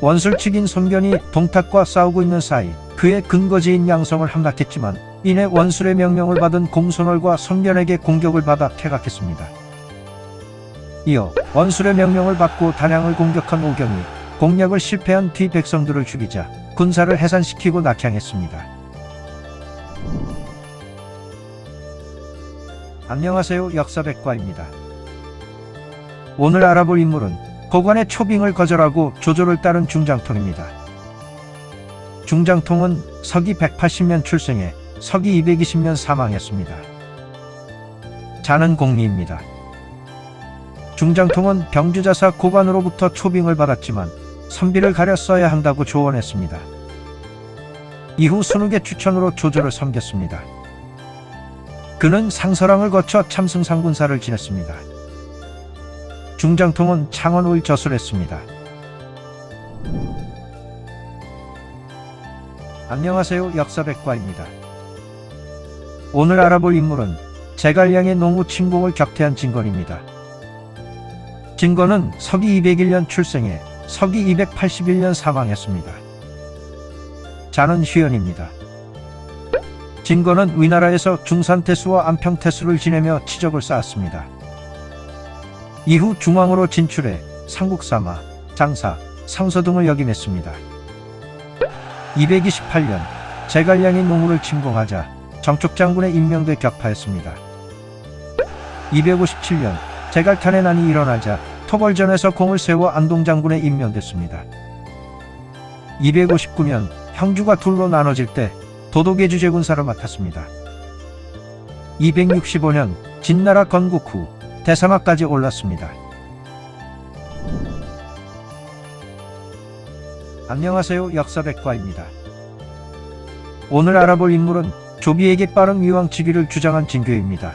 원술 측인 손견이 동탁과 싸우고 있는 사이 그의 근거지인 양성을 함락했지만 이내 원술의 명령을 받은 공손월과 손견에게 공격을 받아 퇴각했습니다. 이어 원술의 명령을 받고 단양을 공격한 오경이 공략을 실패한 뒤 백성들을 죽이자 군사를 해산시키고 낙향했습니다. 안녕하세요, 역사백과입니다. 오늘 알아볼 인물은 고관의 초빙을 거절하고 조조를 따른 중장통입니다. 중장통은 서기 180년 출생해 서기 220년 사망했습니다. 자는 공리입니다. 중장통은 병주자사 고관으로부터 초빙을 받았지만 선비를 가려 써야 한다고 조언했습니다. 이후 순욱의 추천으로 조조를 섬겼습니다. 그는 상서랑을 거쳐 참승상군사를 지냈습니다. 중장통은 창원을 저술했습니다. 안녕하세요. 역사백과입니다. 오늘 알아볼 인물은 제갈량의 농우 침공을 격퇴한 진건입니다. 진건은 서기 201년 출생해 서기 281년 사망했습니다. 자는 휴연입니다. 진건은 위나라에서 중산태수와 안평태수를 지내며 치적을 쌓았습니다. 이후 중앙으로 진출해 상국사마, 장사, 상서 등을 역임했습니다. 228년 제갈량이 농우를 침공하자 정촉장군에 임명돼 격파했습니다. 257년 제갈탄의 난이 일어나자 토벌전에서 공을 세워 안동장군에 임명됐습니다. 259년 형주가 둘로 나눠질 때 도독의 주제군사를 맡았습니다. 265년 진나라 건국 후 대사마까지 올랐습니다. 안녕하세요. 역사백과입니다. 오늘 알아볼 인물은 조비에게 빠른 위왕치기를 주장한 진교입니다.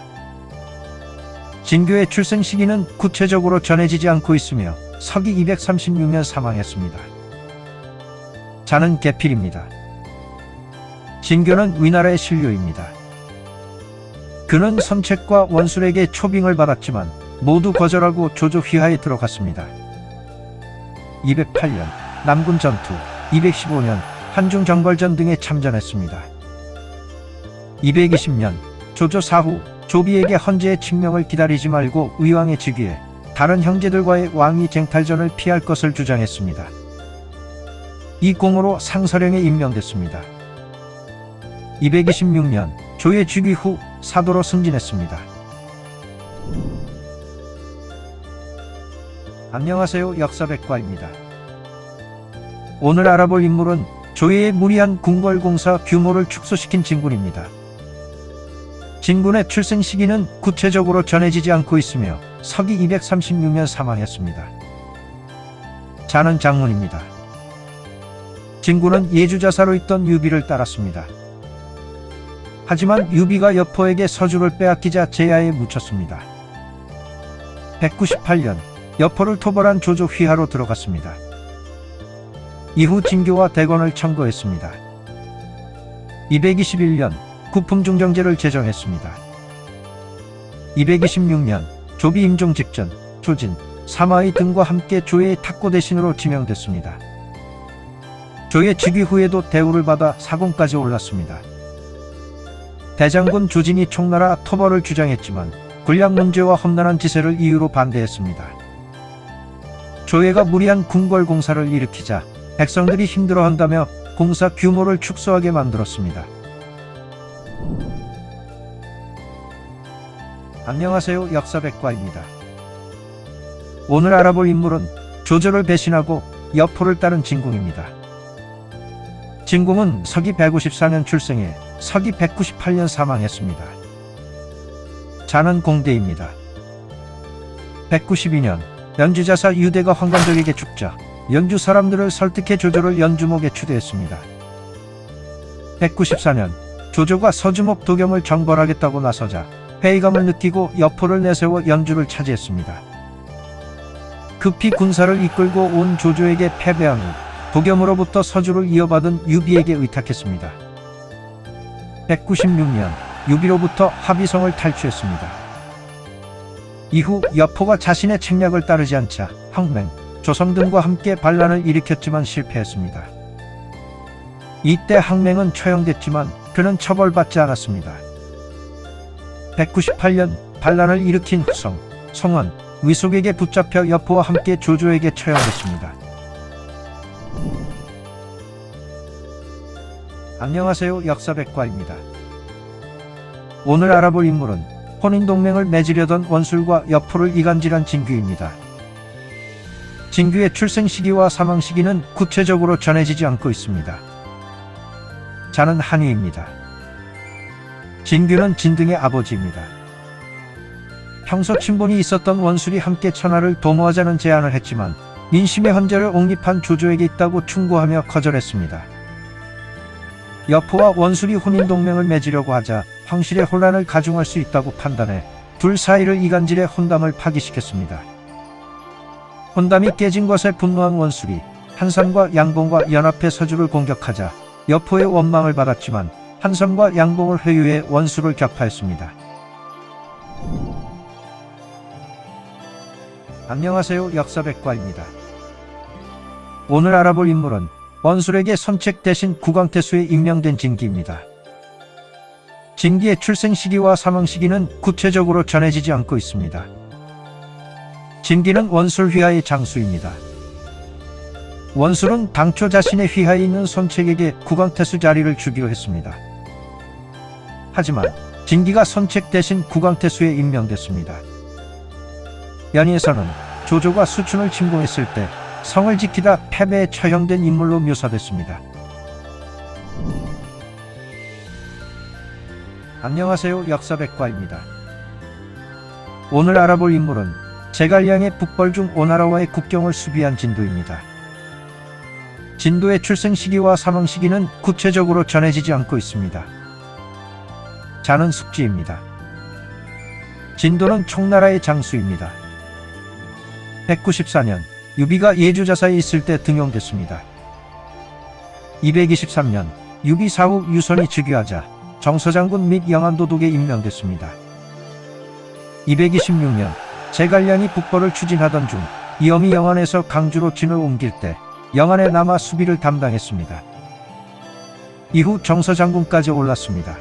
진교의 출생 시기는 구체적으로 전해지지 않고 있으며 서기 236년 사망했습니다. 자는 계필입니다. 진교는 위나라의 신료입니다. 그는 선책과 원술에게 초빙을 받았지만 모두 거절하고 조조 휘하에 들어갔습니다. 208년 남군 전투, 215년 한중 정벌전 등에 참전했습니다. 220년 조조 사후 조비에게 헌제의 칙명을 기다리지 말고 위왕의 즉위에 다른 형제들과의 왕위 쟁탈전을 피할 것을 주장했습니다. 이 공으로 상서령에 임명됐습니다. 226년 조의 즉위 후 사도로 승진했습니다. 안녕하세요. 역사백과입니다. 오늘 알아볼 인물은 조예의 무리한 궁궐공사 규모를 축소시킨 진군입니다. 진군의 출생 시기는 구체적으로 전해지지 않고 있으며 서기 236년 사망했습니다. 자는 장문입니다. 진군은 예주자사로 있던 유비를 따랐습니다. 하지만 유비가 여포에게 서주를 빼앗기자 제야에 묻혔습니다. 198년 여포를 토벌한 조조 휘하로 들어갔습니다. 이후 진교와 대권을 청구했습니다. 221년 구품중정제를 제정했습니다. 226년 조비 임종 직전 조진, 사마의 등과 함께 조의 탁고 대신으로 지명됐습니다. 조의 즉위 후에도 대우를 받아 사공까지 올랐습니다. 대장군 조진이 총나라 토벌을 주장했지만 군량 문제와 험난한 지세를 이유로 반대했습니다. 조예가 무리한 궁궐 공사를 일으키자 백성들이 힘들어한다며 공사 규모를 축소하게 만들었습니다. 안녕하세요. 역사백과입니다. 오늘 알아볼 인물은 조조를 배신하고 여포를 따른 진궁입니다. 진궁은 서기 154년 출생해 서기 198년 사망했습니다. 자는 공대입니다. 192년 연주자사 유대가 황관적에게 죽자 연주 사람들을 설득해 조조를 연주목에 추대했습니다. 194년 조조가 서주목 도겸을 정벌하겠다고 나서자 회의감을 느끼고 여포를 내세워 연주를 차지했습니다. 급히 군사를 이끌고 온 조조에게 패배한 후 도겸으로부터 서주를 이어받은 유비에게 의탁했습니다. 196년 유비로부터 합의성을 탈취했습니다. 이후 여포가 자신의 책략을 따르지 않자 황맹, 조성 등과 함께 반란을 일으켰지만 실패했습니다. 이때 항맹은 처형됐지만 그는 처벌받지 않았습니다. 198년 반란을 일으킨 후성, 성원, 위속에게 붙잡혀 여포와 함께 조조에게 처형됐습니다. 안녕하세요. 역사백과입니다. 오늘 알아볼 인물은 혼인동맹을 맺으려던 원술과 여포를 이간질한 진규입니다. 진규의 출생 시기와 사망 시기는 구체적으로 전해지지 않고 있습니다. 자는 한유입니다. 진규는 진등의 아버지입니다. 평소 친분이 있었던 원술이 함께 천하를 도모하자는 제안을 했지만 민심의 헌재를 옹립한 조조에게 있다고 충고하며 거절했습니다. 여포와 원술이 혼인동맹을 맺으려고 하자 황실의 혼란을 가중할 수 있다고 판단해 둘 사이를 이간질해 혼담을 파기시켰습니다. 혼담이 깨진 것에 분노한 원술이 한삼과 양봉과 연합해 서주를 공격하자 여포의 원망을 받았지만 한삼과 양봉을 회유해 원술을 격파했습니다. 안녕하세요, 역사백과입니다. 오늘 알아볼 인물은 원술에게 선책 대신 국왕태수에 임명된 진기입니다. 진기의 출생 시기와 사망 시기는 구체적으로 전해지지 않고 있습니다. 진기는 원술 휘하의 장수입니다. 원술은 당초 자신의 휘하에 있는 선책에게 국왕태수 자리를 주기로 했습니다. 하지만 진기가 선책 대신 국왕태수에 임명됐습니다. 연희에서는 조조가 수춘을 침공했을 때 성을 지키다 패배에 처형된 인물로 묘사됐습니다. 안녕하세요, 역사백과입니다. 오늘 알아볼 인물은 제갈량의 북벌 중 오나라와의 국경을 수비한 진도입니다. 진도의 출생 시기와 사망 시기는 구체적으로 전해지지 않고 있습니다. 자는 숙지입니다. 진도는 총나라의 장수입니다. 194년 유비가 예주자사에 있을 때 등용됐습니다. 223년 유비 사후 유선이 즉위하자 정서장군 및 영안도독에 임명됐습니다. 226년 제갈량이 북벌을 추진하던 중 이엄이 영안에서 강주로 진을 옮길 때 영안에 남아 수비를 담당했습니다. 이후 정서장군까지 올랐습니다.